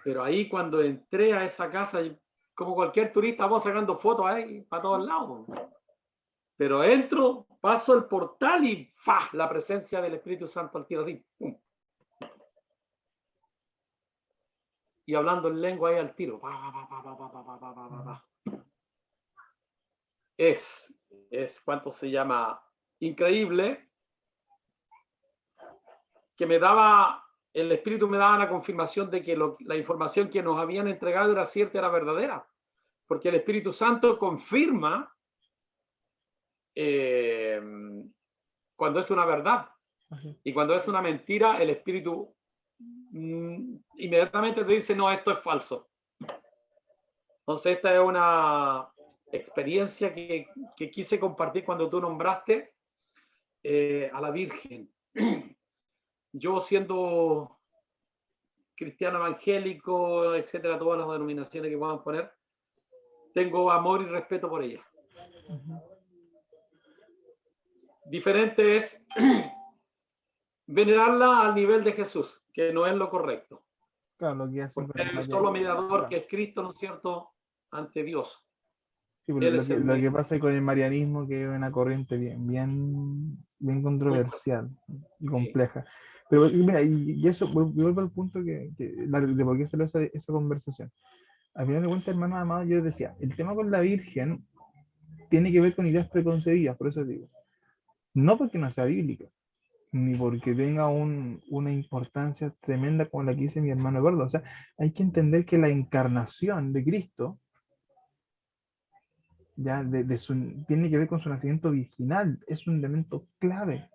Pero ahí cuando entré a esa casa, como cualquier turista, vamos sacando fotos ahí para todos lados. Pero entro, paso el portal y ¡fa! La presencia del Espíritu Santo al tiro así. ¡Pum! Y hablando en lengua ahí al tiro. Es ¿cuánto se llama? Increíble. Que el Espíritu me daba la confirmación de que la información que nos habían entregado era cierta, era verdadera. Porque el Espíritu Santo confirma cuando es una verdad. Y cuando es una mentira, el Espíritu inmediatamente te dice, no, esto es falso. Entonces, esta es una experiencia que quise compartir cuando tú nombraste a la Virgen. Yo siendo cristiano evangélico, etcétera, todas las denominaciones que puedan poner, tengo amor y respeto por ella. Diferente es venerarla al nivel de Jesús, que no es lo correcto. Claro, lo que hacen Porque con es el el solo mediador claro. que es Cristo, ¿no es cierto?, ante Dios. Sí, pero Él es el lo que medio. pasa con el marianismo, que es una corriente bien controversial y Sí. compleja. Pero y mira, y eso vuelvo al punto de por qué salió esa conversación. Al final de cuentas, hermano amado, yo decía, el tema con la Virgen tiene que ver con ideas preconcebidas, por eso digo. No porque no sea bíblica, ni porque tenga una importancia tremenda como la que dice mi hermano Eduardo. O sea, hay que entender que la encarnación de Cristo ya tiene que ver con su nacimiento virginal, es un elemento clave.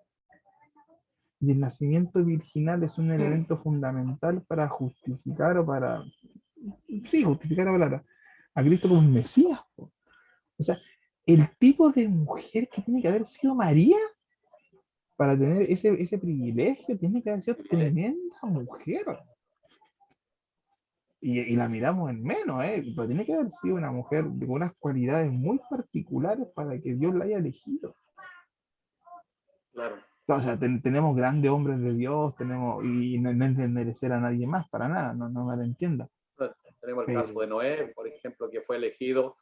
Y el nacimiento virginal es un elemento fundamental para justificar o para, sí, justificar la palabra, a Cristo como un Mesías. Po. O sea, el tipo de mujer que tiene que haber sido María para tener ese privilegio, tiene que haber sido tremenda mujer. Y la miramos en menos, ¿eh? Pero tiene que haber sido una mujer con unas cualidades muy particulares para que Dios la haya elegido. Claro. O sea, tenemos grandes hombres de Dios, y no es desmerecer a nadie más, para nada, no me lo entienda. Tenemos el Pero, caso de Noé, por ejemplo, que fue elegido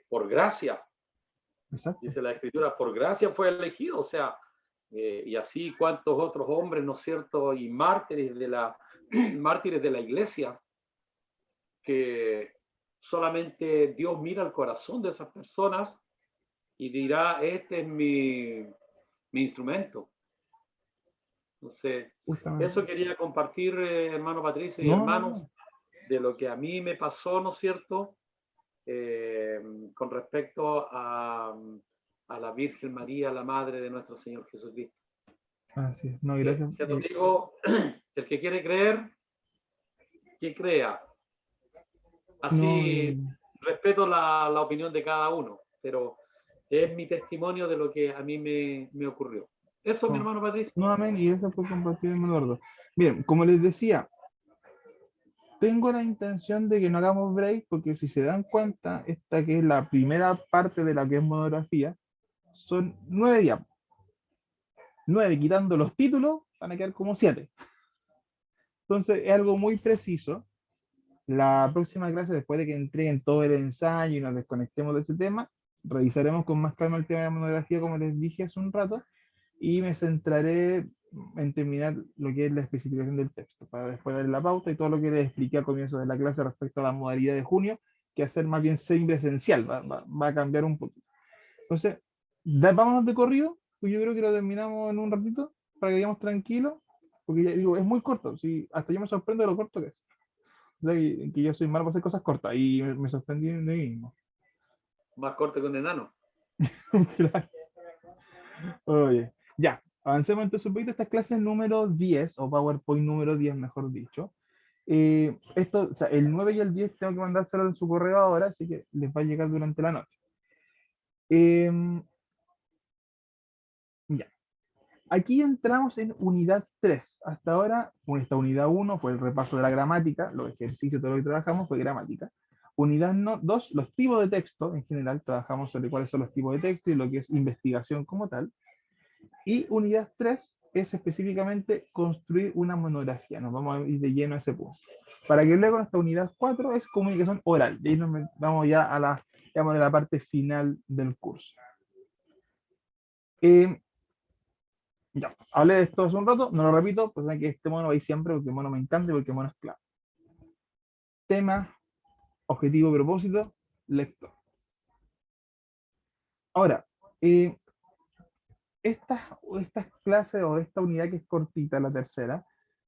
por gracia. exacto. Dice la Escritura, por gracia fue elegido. O sea, y así cuántos otros hombres, ¿no es cierto? Y mártires mártires de la iglesia, que solamente Dios mira el corazón de esas personas y dirá, este es mi instrumento. Entonces, Justamente. eso quería compartir, hermano Patricio y No, hermanos, no. de lo que a mí me pasó, ¿no es cierto? Con respecto a la Virgen María, la Madre de nuestro Señor Jesucristo. Así es. No, gracias. Siendo digo, el que quiere creer, que crea. No, Así respeto la opinión de cada uno, pero es mi testimonio de lo que a mí me ocurrió. Eso, mi no, hermano Patricio. no, amén, y gracias por compartir, hermano Eduardo. Bien, como les decía, tengo la intención de que no hagamos break, porque si se dan cuenta, esta que es la primera parte de la que es monografía, son 9 diapos. 9, quitando los títulos, van a quedar como 7. Entonces, es algo muy preciso. La próxima clase, después de que entreguen todo el ensayo y nos desconectemos de ese tema, revisaremos con más calma el tema de la monografía, como les dije hace un rato, y me centraré en terminar lo que es la especificación del texto, para después dar la pauta y todo lo que les expliqué al comienzo de la clase respecto a la modalidad de junio, que va a ser más bien semipresencial, va a cambiar un poquito. Entonces, vámonos de corrido, pues yo creo que lo terminamos en un ratito, para que vayamos tranquilos, porque ya digo, es muy corto, ¿sí? Hasta yo me sorprendo de lo corto que es. O sea, que yo soy malo para hacer cosas cortas, y me sorprendí de mí mismo. Más corto que un enano. Claro. Oye, ya, avancemos entonces un poquito. Esta es clase número 10, o PowerPoint número 10, mejor dicho. Esto, o sea, el 9 y el 10 tengo que mandárselo en su correo ahora, así que les va a llegar durante la noche. Ya. Aquí entramos en unidad 3. Hasta ahora, esta unidad 1 fue el repaso de la gramática, los ejercicios, todo lo que trabajamos fue gramática. Unidad 2, los tipos de texto, en general, trabajamos sobre cuáles son los tipos de texto y lo que es investigación como tal. Y unidad 3 es específicamente construir una monografía. Nos vamos a ir de lleno a ese punto. Para que luego esta unidad 4 es comunicación oral. Y ahí nos vamos ya a la parte final del curso. Ya, hablé de esto hace un rato, no lo repito, pues que este mono va ahí siempre porque el mono me encanta y porque el mono es clave. Tema, objetivo, propósito, lector. Ahora, estas clases o esta unidad que es cortita, la tercera,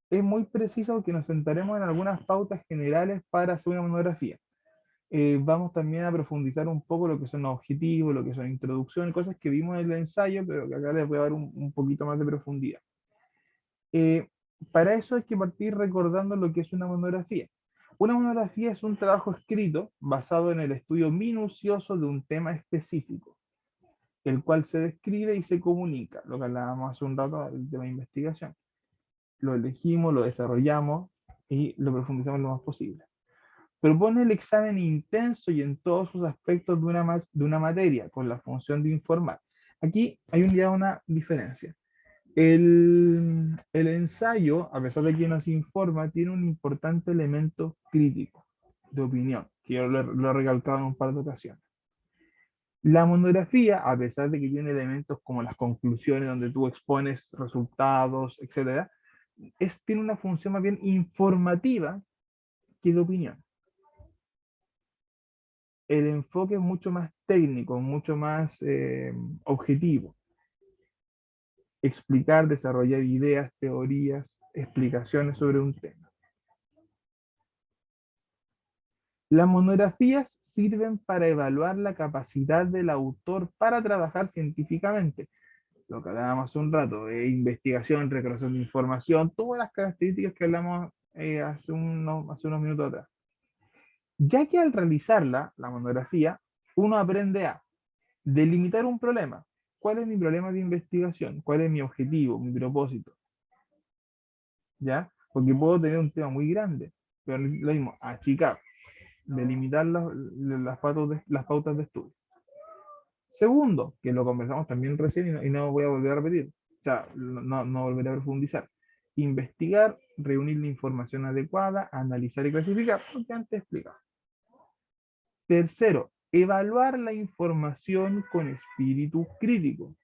es muy preciso porque nos sentaremos en algunas pautas generales para hacer una monografía. Vamos también a profundizar un poco lo que son los objetivos, lo que son introducciones, cosas que vimos en el ensayo, pero que acá les voy a dar un poquito más de profundidad. Para eso hay que partir recordando lo que es una monografía. Una monografía es un trabajo escrito basado en el estudio minucioso de un tema específico, el cual se describe y se comunica, lo que hablábamos hace un rato del tema de investigación. Lo elegimos, lo desarrollamos y lo profundizamos lo más posible. Propone el examen intenso y en todos sus aspectos de una materia, con la función de informar. Aquí hay ya una diferencia. El ensayo, a pesar de que nos informa, tiene un importante elemento crítico de opinión, que yo lo he recalcado en un par de ocasiones. La monografía, a pesar de que tiene elementos como las conclusiones, donde tú expones resultados, etc., tiene una función más bien informativa que de opinión. El enfoque es mucho más técnico, mucho más objetivo. Explicar, desarrollar ideas, teorías, explicaciones sobre un tema. Las monografías sirven para evaluar la capacidad del autor para trabajar científicamente. Lo que hablábamos hace un rato, investigación, recreación de información, todas las características que hablamos hace unos minutos atrás. Ya que al realizarla, la monografía, uno aprende a delimitar un problema. ¿Cuál es mi problema de investigación? ¿Cuál es mi objetivo, mi propósito? ¿Ya? Porque puedo tener un tema muy grande, pero lo mismo, achicar, delimitar las pautas de estudio. Segundo, que lo conversamos también recién y no voy a volver a repetir, o sea, no volveré a profundizar. Investigar, reunir la información adecuada, analizar y clasificar, lo que antes explicaba. Tercero, evaluar la información con espíritu crítico.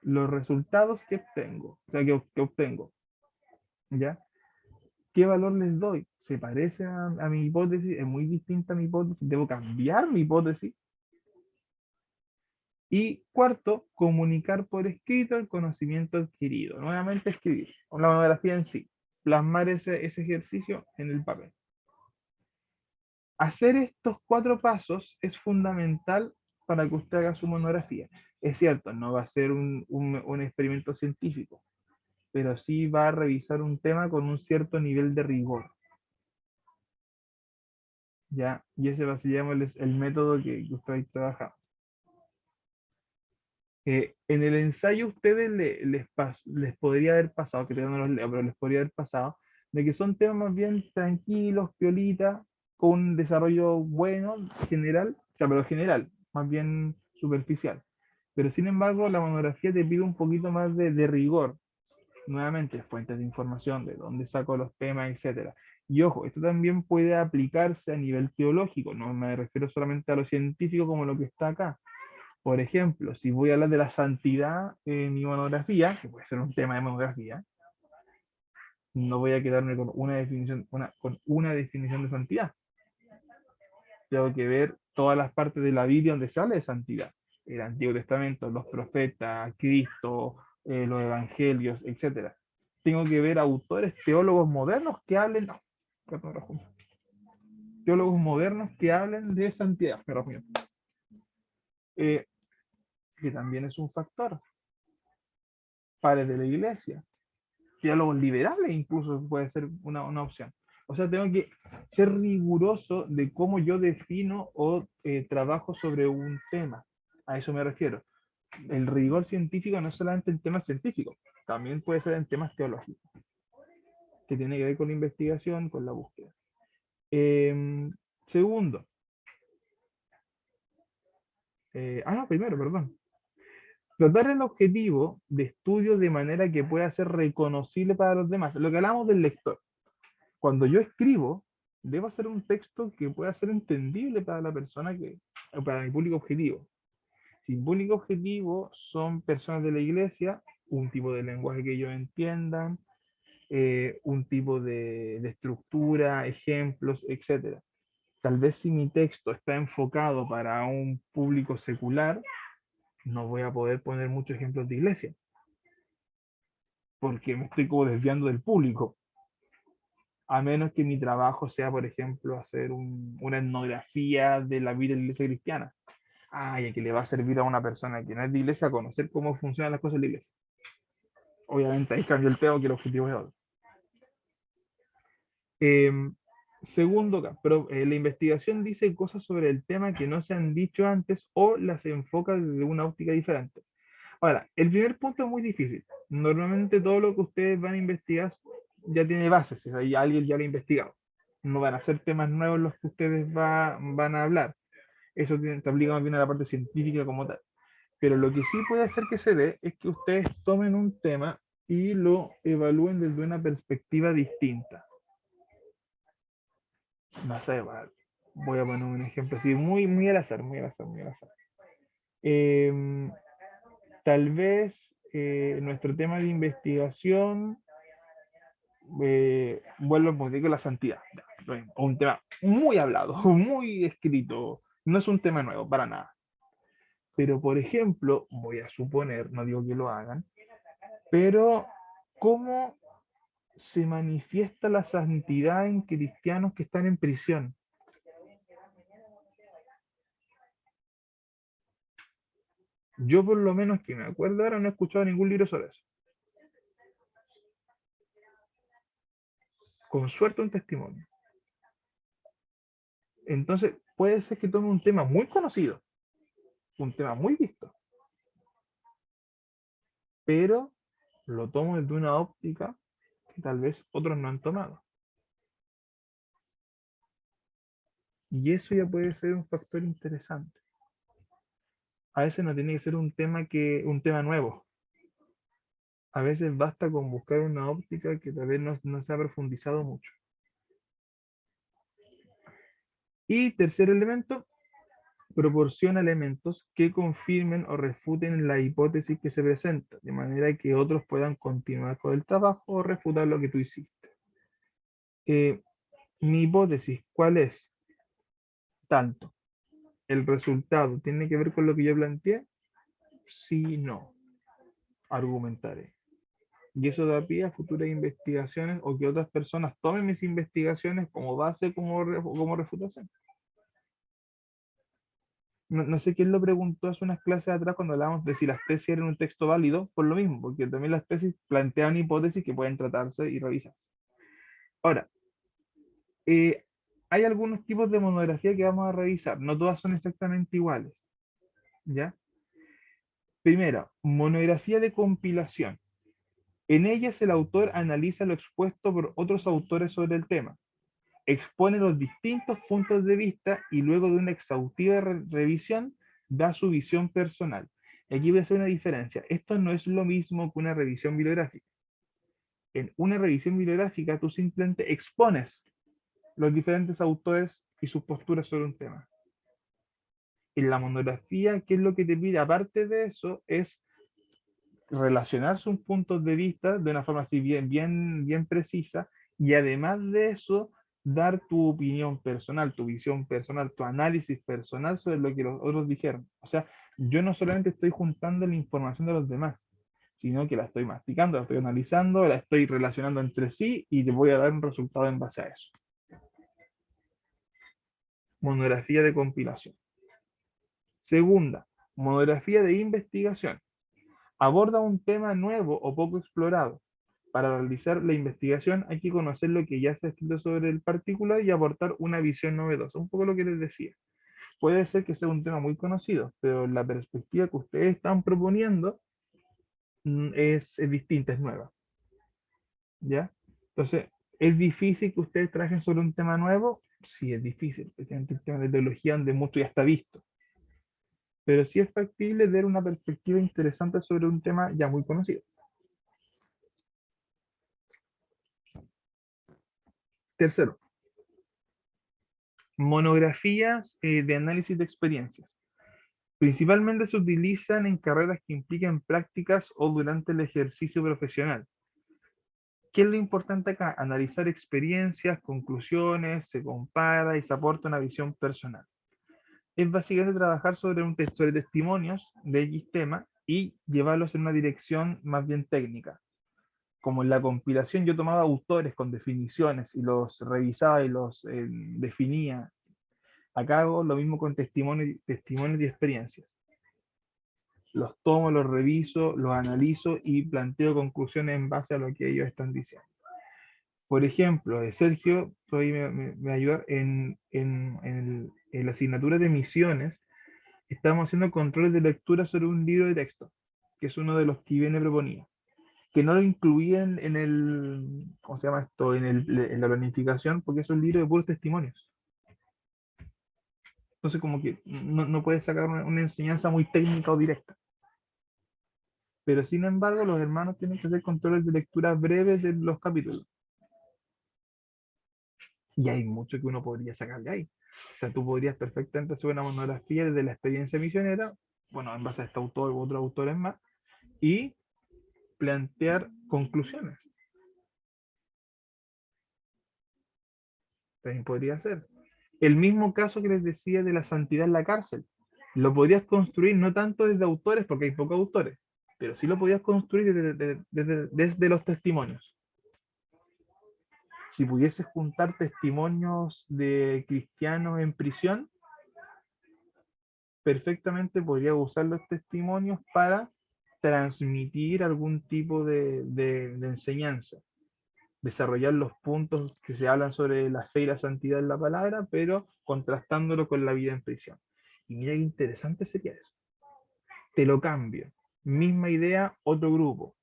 Los resultados que obtengo, o sea, que obtengo, ¿ya? ¿Qué valor les doy? ¿Se parece a mi hipótesis? ¿Es muy distinta a mi hipótesis? ¿Debo cambiar mi hipótesis? Y cuarto, comunicar por escrito el conocimiento adquirido. Nuevamente escribir, o la monografía en sí, plasmar ese ejercicio en el papel. Hacer estos 4 pasos es fundamental para que usted haga su monografía. Es cierto, no va a ser un experimento científico, pero sí va a revisar un tema con un cierto nivel de rigor. ¿Ya? Y ese va a ser el método que usted va a trabajar. En el ensayo a ustedes les podría haber pasado, que todavía no los leo, pero les podría haber pasado, de que son temas más bien tranquilos, piolitas, con un desarrollo bueno, general, o sea, pero general, más bien superficial. Pero sin embargo, la monografía te pide un poquito más de rigor. Nuevamente, fuentes de información, de dónde saco los temas, etc. Y ojo, esto también puede aplicarse a nivel teológico, no me refiero solamente a lo científico como lo que está acá. Por ejemplo, si voy a hablar de la santidad en mi monografía, que puede ser un tema de monografía, no voy a quedarme con una definición de santidad. Tengo que ver todas las partes de la Biblia donde se habla de santidad. El Antiguo Testamento, los profetas, Cristo, los evangelios, etc. Tengo que ver autores, teólogos modernos que hablen, teólogos modernos que hablen de santidad, que también es un factor. Padres de la iglesia, teólogos liberales incluso puede ser una opción. O sea, tengo que ser riguroso de cómo yo defino o trabajo sobre un tema. A eso me refiero. El rigor científico no es solamente en temas científicos, también puede ser en temas teológicos, que tiene que ver con la investigación, con la búsqueda. Segundo. Primero, perdón. Tratar el objetivo de estudio de manera que pueda ser reconocible para los demás. Lo que hablamos del lector. Cuando yo escribo, debo hacer un texto que pueda ser entendible para la persona para mi público objetivo. Si mi público objetivo son personas de la iglesia, un tipo de lenguaje que ellos entiendan, un tipo de estructura, ejemplos, etc. Tal vez si mi texto está enfocado para un público secular, no voy a poder poner muchos ejemplos de iglesia, porque me estoy como desviando del público. A menos que mi trabajo sea, por ejemplo, hacer una etnografía de la vida de la iglesia cristiana. Y que le va a servir a una persona que no es de iglesia conocer cómo funcionan las cosas de la iglesia. Obviamente ahí cambia el tema, que el objetivo es otro. Segundo, pero la investigación dice cosas sobre el tema que no se han dicho antes o las enfoca desde una óptica diferente. Ahora, el primer punto es muy difícil. Normalmente todo lo que ustedes van a investigar ya tiene bases, o sea, ya alguien ya lo ha investigado. No van a ser temas nuevos los que ustedes van a hablar. Eso te obliga más bien a la parte científica como tal. Pero lo que sí puede hacer que se dé es que ustedes tomen un tema y lo evalúen desde una perspectiva distinta. No sé, voy a poner un ejemplo así, muy al azar, muy al azar, muy al azar. Tal vez nuestro tema de investigación vuelvo a poner la santidad. Un tema muy hablado, muy escrito. No es un tema nuevo, para nada. Pero, por ejemplo, voy a suponer, no digo que lo hagan, pero ¿cómo se manifiesta la santidad en cristianos que están en prisión? Yo por lo menos que me acuerdo ahora no he escuchado ningún libro sobre eso. Con suerte un testimonio. Entonces puede ser que tome un tema muy conocido, un tema muy visto, pero lo tomo desde una óptica que tal vez otros no han tomado. Y eso ya puede ser un factor interesante. A veces no tiene que ser un tema nuevo. A veces basta con buscar una óptica que tal vez no se ha profundizado mucho. Y tercer elemento, proporciona elementos que confirmen o refuten la hipótesis que se presenta, de manera que otros puedan continuar con el trabajo o refutar lo que tú hiciste. Mi hipótesis, ¿cuál es? Tanto. ¿El resultado tiene que ver con lo que yo planteé? Sí, no. Argumentaré. Y eso da pie a futuras investigaciones o que otras personas tomen mis investigaciones como base, como refutación. No sé quién lo preguntó hace unas clases atrás cuando hablábamos de si las tesis eran un texto válido, por lo mismo, porque también las tesis plantean hipótesis que pueden tratarse y revisarse. Ahora, hay algunos tipos de monografía que vamos a revisar, no todas son exactamente iguales, ¿ya? Primero, monografía de compilación. En ellas el autor analiza lo expuesto por otros autores sobre el tema, expone los distintos puntos de vista y luego de una exhaustiva revisión da su visión personal. Aquí voy a hacer una diferencia. Esto no es lo mismo que una revisión bibliográfica. En una revisión bibliográfica tú simplemente expones los diferentes autores y sus posturas sobre un tema. En la monografía, ¿qué es lo que te pide? Aparte de eso, es relacionar sus puntos de vista de una forma así bien precisa, y además de eso, dar tu opinión personal, tu visión personal, tu análisis personal sobre lo que los otros dijeron. O sea, yo no solamente estoy juntando la información de los demás, sino que la estoy masticando, la estoy analizando, la estoy relacionando entre sí y te voy a dar un resultado en base a eso. Monografía de compilación. Segunda, monografía de investigación. Aborda un tema nuevo o poco explorado. Para realizar la investigación hay que conocer lo que ya se ha escrito sobre el particular y aportar una visión novedosa. Un poco lo que les decía. Puede ser que sea un tema muy conocido, pero la perspectiva que ustedes están proponiendo es distinta, es nueva. ¿Ya? Entonces, ¿es difícil que ustedes trabajen sobre un tema nuevo? Sí, es difícil, especialmente el tema de teología donde mucho ya está visto. Pero sí es factible ver una perspectiva interesante sobre un tema ya muy conocido. Tercero, monografías de análisis de experiencias. Principalmente se utilizan en carreras que implican prácticas o durante el ejercicio profesional. ¿Qué es lo importante acá? Analizar experiencias, conclusiones, se compara y se aporta una visión personal. Es básicamente trabajar sobre testimonios de X tema y llevarlos en una dirección más bien técnica. Como en la compilación yo tomaba autores con definiciones y los revisaba y los definía. Acá hago lo mismo con testimonios y experiencias. Los tomo, los reviso, los analizo y planteo conclusiones en base a lo que ellos están diciendo. Por ejemplo, Sergio me ayuda en la asignatura de misiones. Estamos haciendo controles de lectura sobre un libro de texto, que es uno de los que viene proponía, que no lo incluían en el, ¿cómo se llama esto? En la planificación, porque es un libro de puros testimonios. Entonces como que no puedes sacar una enseñanza muy técnica o directa. pero sin embargo los hermanos tienen que hacer controles de lectura breves de los capítulos. Y hay mucho que uno podría sacar de ahí. O sea, tú podrías perfectamente hacer una monografía desde la experiencia misionera, bueno, en base a este autor u otros autores más, y plantear conclusiones. También podría ser. El mismo caso que les decía de la santidad en la cárcel. Lo podrías construir no tanto desde autores, porque hay pocos autores, pero sí lo podías construir desde los testimonios. Si pudieses juntar testimonios de cristianos en prisión, perfectamente podría usar los testimonios para transmitir algún tipo de enseñanza, desarrollar los puntos que se hablan sobre la fe y la santidad en la palabra, pero contrastándolo con la vida en prisión. Y mira qué interesante sería eso. Te lo cambio. Misma idea, otro grupo.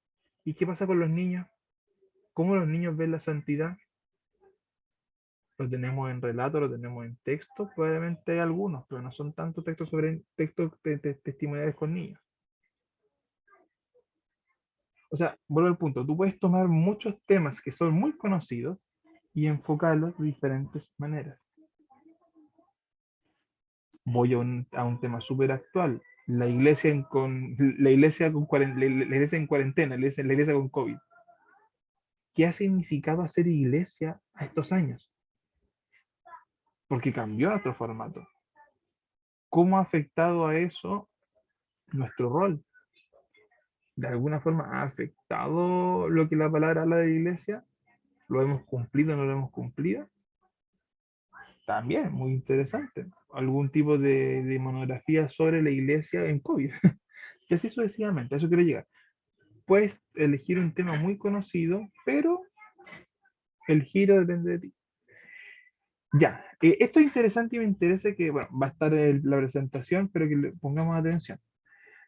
¿Y qué pasa con los niños? ¿Cómo los niños ven la santidad? Lo tenemos en relato, lo tenemos en texto, probablemente hay algunos, pero no son tantos textos sobre textos testimoniales con niños. O sea, vuelvo al punto, tú puedes tomar muchos temas que son muy conocidos y enfocarlos de diferentes maneras. Voy a un tema súper actual, la iglesia en cuarentena, la iglesia con COVID. ¿Qué ha significado hacer iglesia a estos años? Porque cambió nuestro formato. ¿Cómo ha afectado a eso nuestro rol? ¿De alguna forma ha afectado lo que la palabra habla de iglesia? ¿Lo hemos cumplido o no lo hemos cumplido? También, muy interesante. Algún tipo de monografía sobre la iglesia en COVID. Y así sucesivamente, a eso quiero llegar. Puedes elegir un tema muy conocido, pero el giro depende de ti. Ya, esto es interesante y me interesa que, bueno, va a estar en la presentación, pero que le pongamos atención.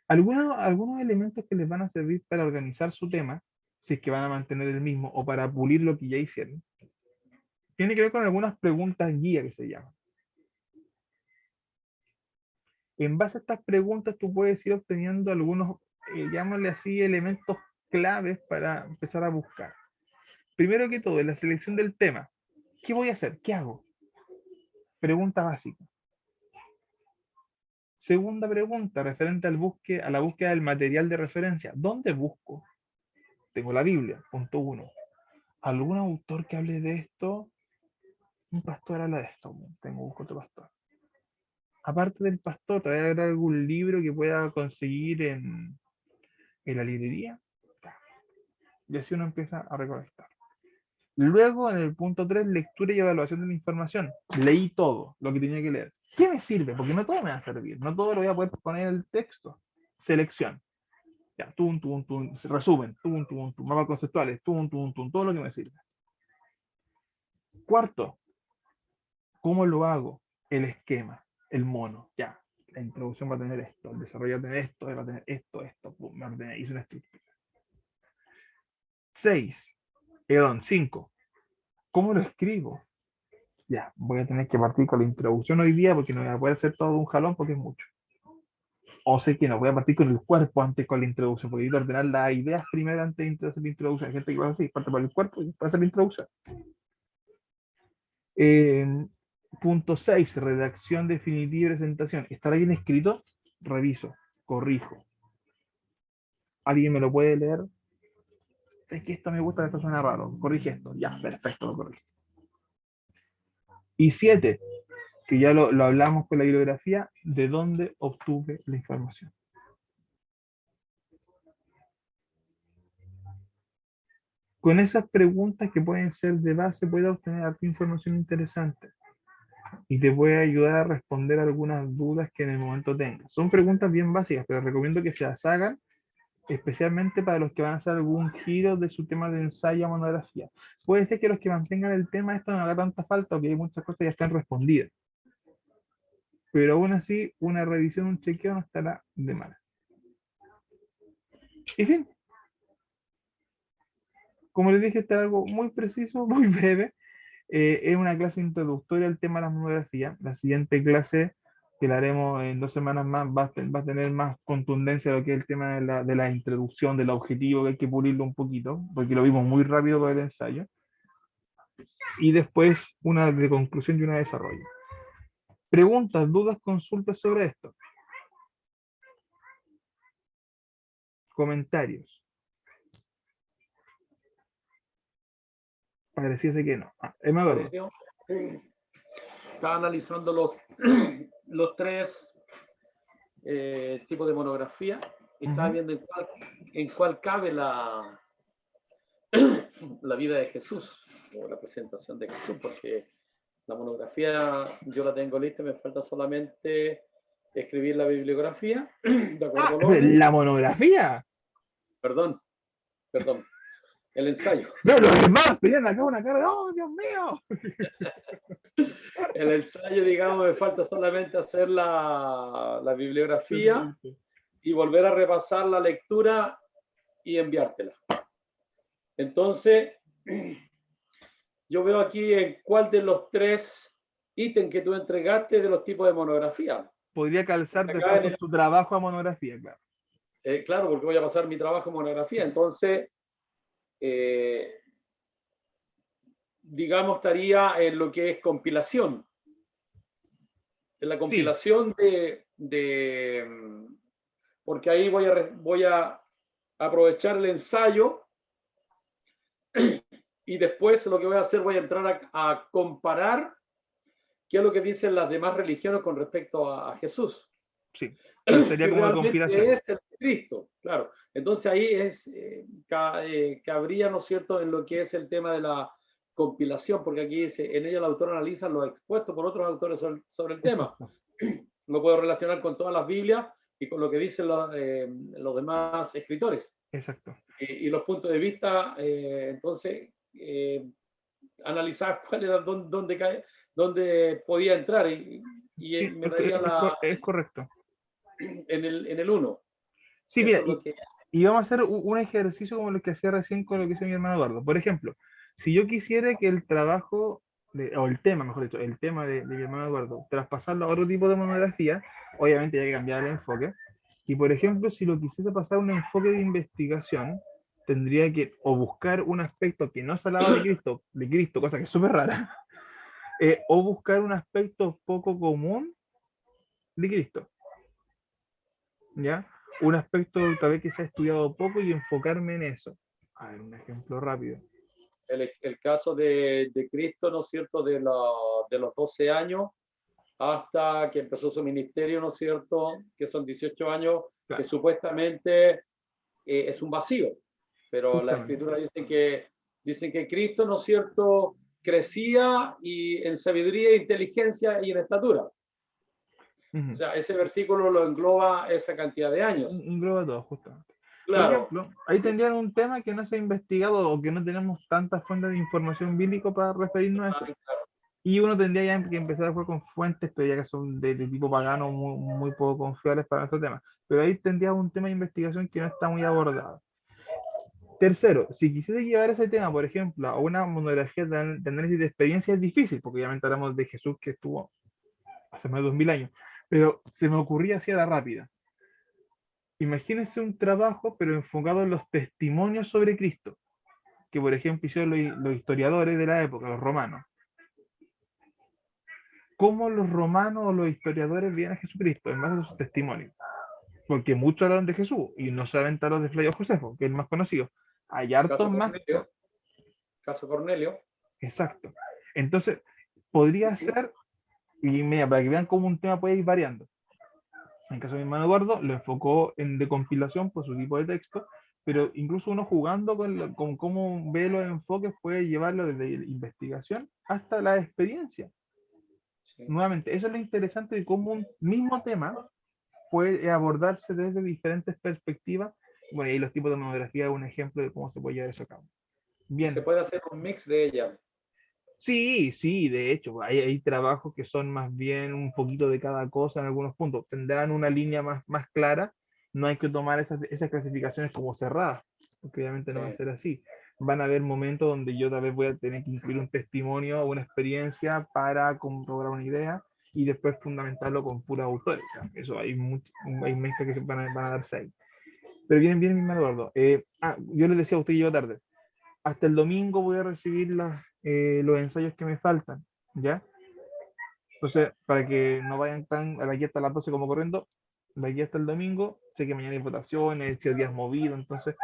Algunos elementos que les van a servir para organizar su tema, si es que van a mantener el mismo, o para pulir lo que ya hicieron, tiene que ver con algunas preguntas guía que se llaman. En base a estas preguntas, tú puedes ir obteniendo algunos, llámale así, elementos claves para empezar a buscar. Primero que todo, en la selección del tema. ¿Qué voy a hacer? ¿Qué hago? Pregunta básica. Segunda pregunta, referente a la búsqueda del material de referencia. ¿Dónde busco? Tengo la Biblia, punto 1. ¿Algún autor que hable de esto? Un pastor habla de esto. Busco otro pastor. Aparte del pastor, ¿te voy a dar algún libro que pueda conseguir en la librería? Y así uno empieza a recolectar. Luego, en el punto 3, lectura y evaluación de la información. Leí todo lo que tenía que leer. ¿Qué me sirve? Porque no todo me va a servir. No todo lo voy a poder poner en el texto. Selección. Ya, resumen, mapas conceptuales, todo lo que me sirve. Cuarto, ¿cómo lo hago? El esquema, el mono. Ya, la introducción va a tener esto, el desarrollo va a tener esto, va a tener esto, va a tener, hice una estructura. 5. ¿Cómo lo escribo? Ya, voy a tener que partir con la introducción hoy día porque no voy a poder hacer todo de un jalón porque es mucho. O sé que no, voy a partir con el cuerpo antes con la introducción, porque necesito ordenar las ideas primero antes de hacer la introducción. Hay gente que va así, parte por el cuerpo y después hacer la introducción. Punto 6, redacción definitiva y presentación. ¿Estará bien escrito? Reviso, corrijo. ¿Alguien me lo puede leer? Es que esto me gusta, esto suena raro. Corrige esto. Ya, perfecto, lo corrige. Y 7, que ya lo hablamos con la bibliografía, ¿de dónde obtuve la información? Con esas preguntas que pueden ser de base, puedes obtener información interesante y te puede ayudar a responder algunas dudas que en el momento tengas. Son preguntas bien básicas, pero recomiendo que se las hagan, especialmente para los que van a hacer algún giro de su tema de ensayo o monografía. Puede ser que los que mantengan el tema esto no haga tanta falta, porque hay muchas cosas ya están respondidas. Pero aún así, una revisión, un chequeo no estará de mal. Y fin, como les dije, está algo muy preciso, muy breve. Es una clase introductoria al tema de la monografía. La siguiente clase que la haremos en 2 semanas más, va a tener más contundencia lo que es el tema de la introducción, del objetivo, que hay que pulirlo un poquito, porque lo vimos muy rápido con el ensayo. Y después una de conclusión y una de desarrollo. Preguntas, dudas, consultas sobre esto. Comentarios. Pareciese que no. Eduardo. Pareció. Estaba analizando los tres tipos de monografía y estaba viendo en cuál cabe la vida de Jesús o la presentación de Jesús, porque la monografía yo la tengo lista, me falta solamente escribir la bibliografía de acuerdo al orden. ¿La monografía? Perdón, el ensayo. No, los demás tenían acá una cara, ¡oh, Dios mío! El ensayo, digamos, me falta solamente hacer la bibliografía y volver a repasar la lectura y enviártela. Entonces, yo veo aquí en cuál de los tres ítems que tú entregaste de los tipos de monografía. Podría calzar después en tu trabajo a monografía, claro. Claro, porque voy a pasar mi trabajo en monografía. Entonces, digamos, estaría en lo que es compilación. En la compilación porque ahí voy a aprovechar el ensayo y después lo que voy a hacer, voy a entrar a comparar qué es lo que dicen las demás religiones con respecto a Jesús. Sí, sería como una compilación. Es el Cristo, claro. Entonces ahí cabría, ¿no es cierto?, en lo que es el tema de la compilación, porque aquí dice, en ella el autor analiza lo expuesto por otros autores sobre el tema. Lo puedo relacionar con todas las Biblias y con lo que dicen los demás escritores. Exacto. Y los puntos de vista, entonces, analizar cuál era, dónde podía entrar y Sí, me daría es correcto. En el 1. Sí, mira, y vamos a hacer un ejercicio como lo que hacía recién con lo que hizo mi hermano Eduardo. Por ejemplo, si yo quisiera que el trabajo, o el tema, mejor dicho, el tema de mi hermano Eduardo, traspasarlo a otro tipo de monografía, obviamente hay que cambiar el enfoque. Y por ejemplo, si lo quisiese pasar a un enfoque de investigación, tendría que o buscar un aspecto que no se hablaba de Cristo, cosa que es súper rara, o buscar un aspecto poco común de Cristo. ¿Ya? Un aspecto tal vez que se ha estudiado poco y enfocarme en eso. A ver, un ejemplo rápido. El caso de Cristo, ¿no es cierto?, de los 12 años hasta que empezó su ministerio, ¿no es cierto?, que son 18 años, claro, que supuestamente es un vacío, pero las escrituras dicen que Cristo, ¿no es cierto?, crecía en sabiduría, inteligencia y en estatura. O sea, ese versículo lo engloba esa cantidad de años. Engloba todo, justamente. Claro. Por ejemplo, ahí tendrían un tema que no se ha investigado o que no tenemos tantas fuentes de información bíblica para referirnos a eso. Claro. Y uno tendría ya que empezar a jugar con fuentes, pero ya que son de tipo pagano, muy poco confiables para nuestro tema. Pero ahí tendría un tema de investigación que no está muy abordado. Tercero, si quisiese llevar ese tema, por ejemplo, a una monografía de análisis de experiencia, es difícil, porque obviamente hablamos de Jesús que estuvo hace más de 2000 años, pero se me ocurría así a la rápida. Imagínense un trabajo, pero enfocado en los testimonios sobre Cristo, que por ejemplo hicieron los historiadores de la época, los romanos. ¿Cómo los romanos o los historiadores veían a Jesucristo en base a sus testimonios? Porque muchos hablaron de Jesús, y no solamente hablaron de Flavio Josefo, que es el más conocido. Hay hartos más. Caso Cornelio. Exacto. Entonces, podría ser, y mira, para que vean cómo un tema puede ir variando. En el caso de mi hermano Eduardo, lo enfocó en de compilación por su tipo de texto, pero incluso uno jugando con cómo ve los enfoques puede llevarlo desde la investigación hasta la experiencia. Sí. Nuevamente, eso es lo interesante de cómo un mismo tema puede abordarse desde diferentes perspectivas. Bueno, y los tipos de monografía es un ejemplo de cómo se puede llevar eso a cabo. Bien. Se puede hacer un mix de ella. Sí, de hecho, hay trabajos que son más bien un poquito de cada cosa en algunos puntos. Tendrán una línea más clara, no hay que tomar esas clasificaciones como cerradas, porque obviamente no va a ser así. Van a haber momentos donde yo tal vez voy a tener que incluir un testimonio o una experiencia para corroborar una idea, y después fundamentarlo con puros autores. O sea, eso hay mezclas que se van a darse ahí. Pero bien, mi hermano Eduardo. Yo les decía a usted que llego tarde. Hasta el domingo voy a recibir los ensayos que me faltan, ¿ya? Entonces, para que no vayan tan a aquí hasta las 12 como corriendo, de aquí hasta el domingo, sé que mañana hay votaciones, si el día es movido, entonces,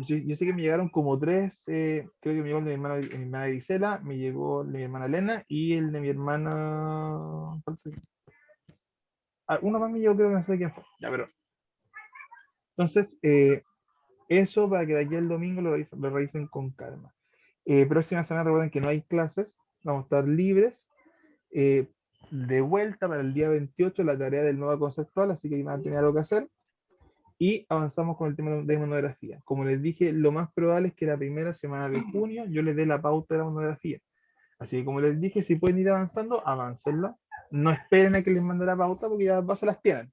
yo sé que me llegaron como tres, creo que me llegó el de mi hermana Gisela, me llegó el de mi hermana Elena y el de mi hermana... uno más me llegó, creo que no sé quién fue, ya, pero... Entonces, eso para que de aquí al domingo lo revisen con calma. Próxima semana recuerden que no hay clases, vamos a estar libres. De vuelta para el día 28 la tarea del mapa conceptual, así que van a tener algo que hacer. Y avanzamos con el tema de monografía. Como les dije, lo más probable es que la primera semana de junio yo les dé la pauta de la monografía. Así que como les dije, si pueden ir avanzando, avancenla. No esperen a que les mande la pauta porque ya se las tienen.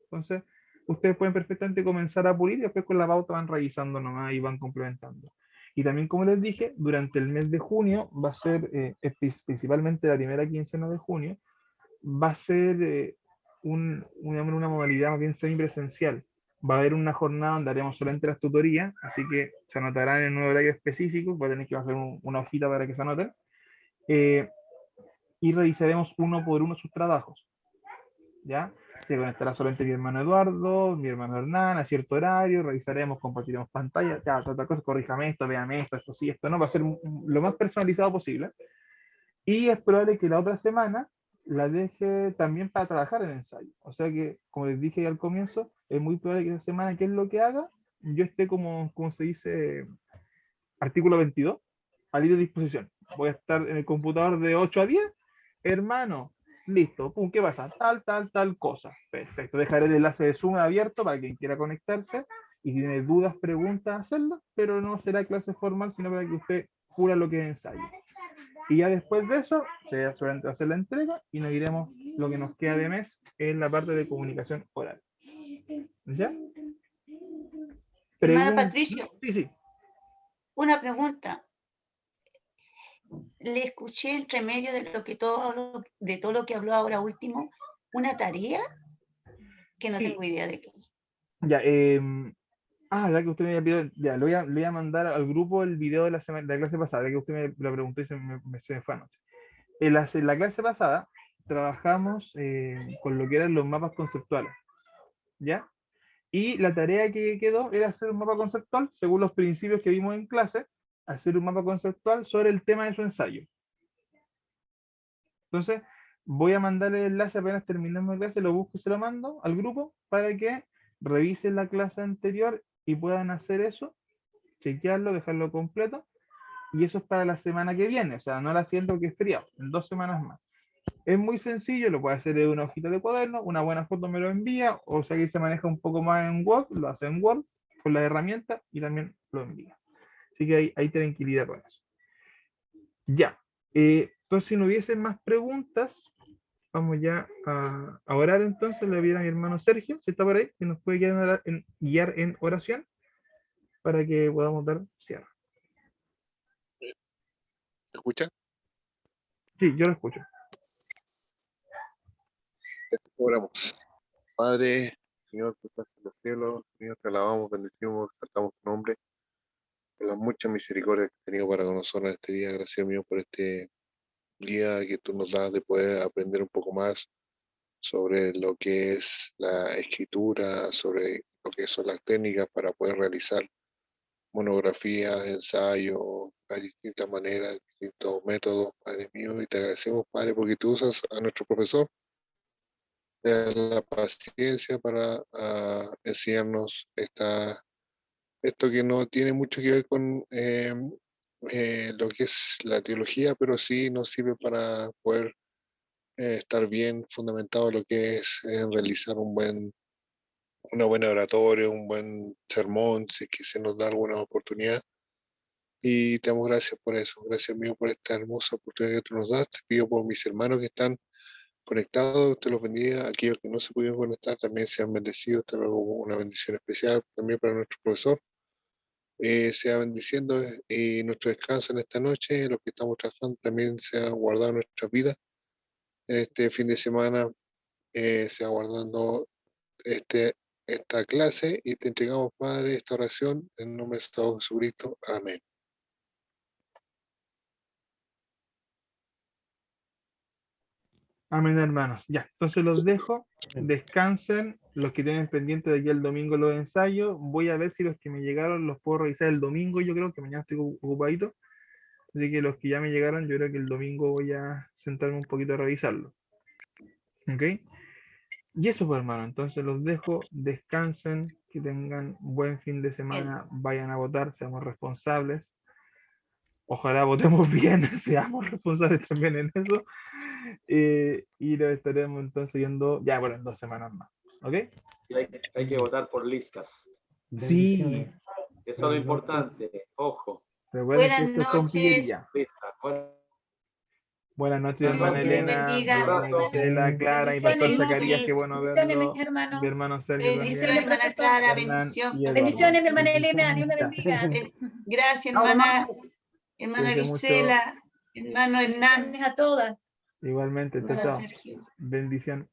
Entonces, ustedes pueden perfectamente comenzar a pulir y después con la pauta van revisando nomás y van complementando. Y también, como les dije, durante el mes de junio va a ser, principalmente la primera quincena de junio, va a ser una modalidad más bien semipresencial. Va a haber una jornada donde haremos solamente las tutorías, así que se anotarán en un horario específico, va a tener que hacer una hojita para que se anoten, y revisaremos uno por uno sus trabajos. ¿Ya? Se conectará solamente mi hermano Eduardo, mi hermano Hernán, a cierto horario, revisaremos, compartiremos pantalla, ya, otra cosa, corríjame esto, véame esto sí, esto no, va a ser lo más personalizado posible. Y es probable que la otra semana la deje también para trabajar en ensayo. O sea que, como les dije al comienzo, es muy probable que esa semana, ¿qué es lo que haga? Yo esté como se dice, artículo 22, a libre disposición. Voy a estar en el computador de 8 a 10. Hermano, listo, pum, ¿qué pasa? Tal cosa. Perfecto, dejaré el enlace de Zoom abierto para quien quiera conectarse y si tiene dudas, preguntas, hacerlas, pero no será clase formal, sino para que usted cura lo que es ensayo. Y ya después de eso, se va a hacer la entrega y nos iremos lo que nos queda de mes en la parte de comunicación oral. ¿Ya? Hermana Patricio, Sí. una pregunta. Le escuché entre medio de todo lo que habló ahora último, una tarea que no tengo idea de qué. Ya, ya que usted me había pedido, ya, le voy a mandar al grupo el video de de la clase pasada, ya que usted me lo preguntó y se me fue anoche. En la clase pasada trabajamos con lo que eran los mapas conceptuales, ¿ya? Y la tarea que quedó era hacer un mapa conceptual, según los principios que vimos en clase, hacer un mapa conceptual sobre el tema de su ensayo. Entonces, voy a mandar el enlace apenas terminemos la clase, lo busco y se lo mando al grupo para que revisen la clase anterior y puedan hacer eso, chequearlo, dejarlo completo. Y eso es para la semana que viene, o sea, no la siento que es frío, en 2 semanas más. Es muy sencillo, lo puede hacer en una hojita de cuaderno, una buena foto me lo envía, o si alguien se maneja un poco más en Word, lo hace en Word con la herramienta y también lo envía. Así que hay tranquilidad con eso. Ya. Entonces, si no hubiesen más preguntas, vamos ya a orar entonces. Le voy a mi hermano Sergio, si está por ahí, que nos puede guiar en oración para que podamos dar cierre. ¿Me escuchan? Sí, yo lo escucho. Oramos. Padre, Señor, que estás en los cielos, Señor, te alabamos, bendecimos, cantamos tu nombre, por las muchas misericordias que has tenido para con nosotros en este día. Gracias, mío, por este día que tú nos das de poder aprender un poco más sobre lo que es la escritura, sobre lo que son las técnicas para poder realizar monografías, ensayos, hay distintas maneras, distintos métodos, Padre mío, y te agradecemos, Padre, porque tú usas a nuestro profesor la paciencia para enseñarnos esto que no tiene mucho que ver con lo que es la teología, pero sí nos sirve para poder estar bien fundamentado en lo que es realizar una buena oratoria, un buen sermón, si es que se nos da alguna oportunidad. Y te damos gracias por eso. Gracias, mío, por esta hermosa oportunidad que tú nos das. Te pido por mis hermanos que están conectados, te los bendiga. Aquellos que no se pudieron conectar también sean bendecidos. Te ruego una bendición especial también para nuestro profesor. Sea bendiciendo nuestro descanso en esta noche. Los que estamos trabajando también sea guardado en nuestras vidas. en este fin de semana se aguardando esta clase y te entregamos, Padre, esta oración en el nombre de Salvador Jesucristo. Amén. Amén, hermanos. Ya, entonces los dejo. Descansen. Los que tienen pendiente de aquí el domingo los ensayos. Voy a ver si los que me llegaron los puedo revisar el domingo. Yo creo que mañana estoy ocupadito. Así que los que ya me llegaron, yo creo que el domingo voy a sentarme un poquito a revisarlo. ¿Ok? Y eso pues, hermano. Entonces los dejo. Descansen. Que tengan buen fin de semana. Vayan a votar. Seamos responsables. Ojalá votemos bien. Seamos responsables también en eso. Y lo estaremos entonces viendo ya, bueno, en 2 semanas más. ¿Ok? Y hay que votar por listas. Sí. Eso es lo importante. Ojo. Recuerden que Buenas esto es con noches. pillería. Listas. Bueno, Buenas noches, Buenas hermana noches. Dios les Elena, bendiga. hermana Gisela, Clara y pastor Bendiciones. Zacarías, qué bueno Bendiciones, verlo. mis hermanos. Mi hermano Sergio Bendiciones, también. hermana profesor. Clara, Hernán bendición. y Eduardo. Bendiciones, mi hermana Elena. Dios la bendiga. Gracias, Nos hermana amamos. Cuídense mucho. Gisela, hermano Hernán, Bendiciones a todas. Igualmente, chao, hermano chao. Sergio. Bendición.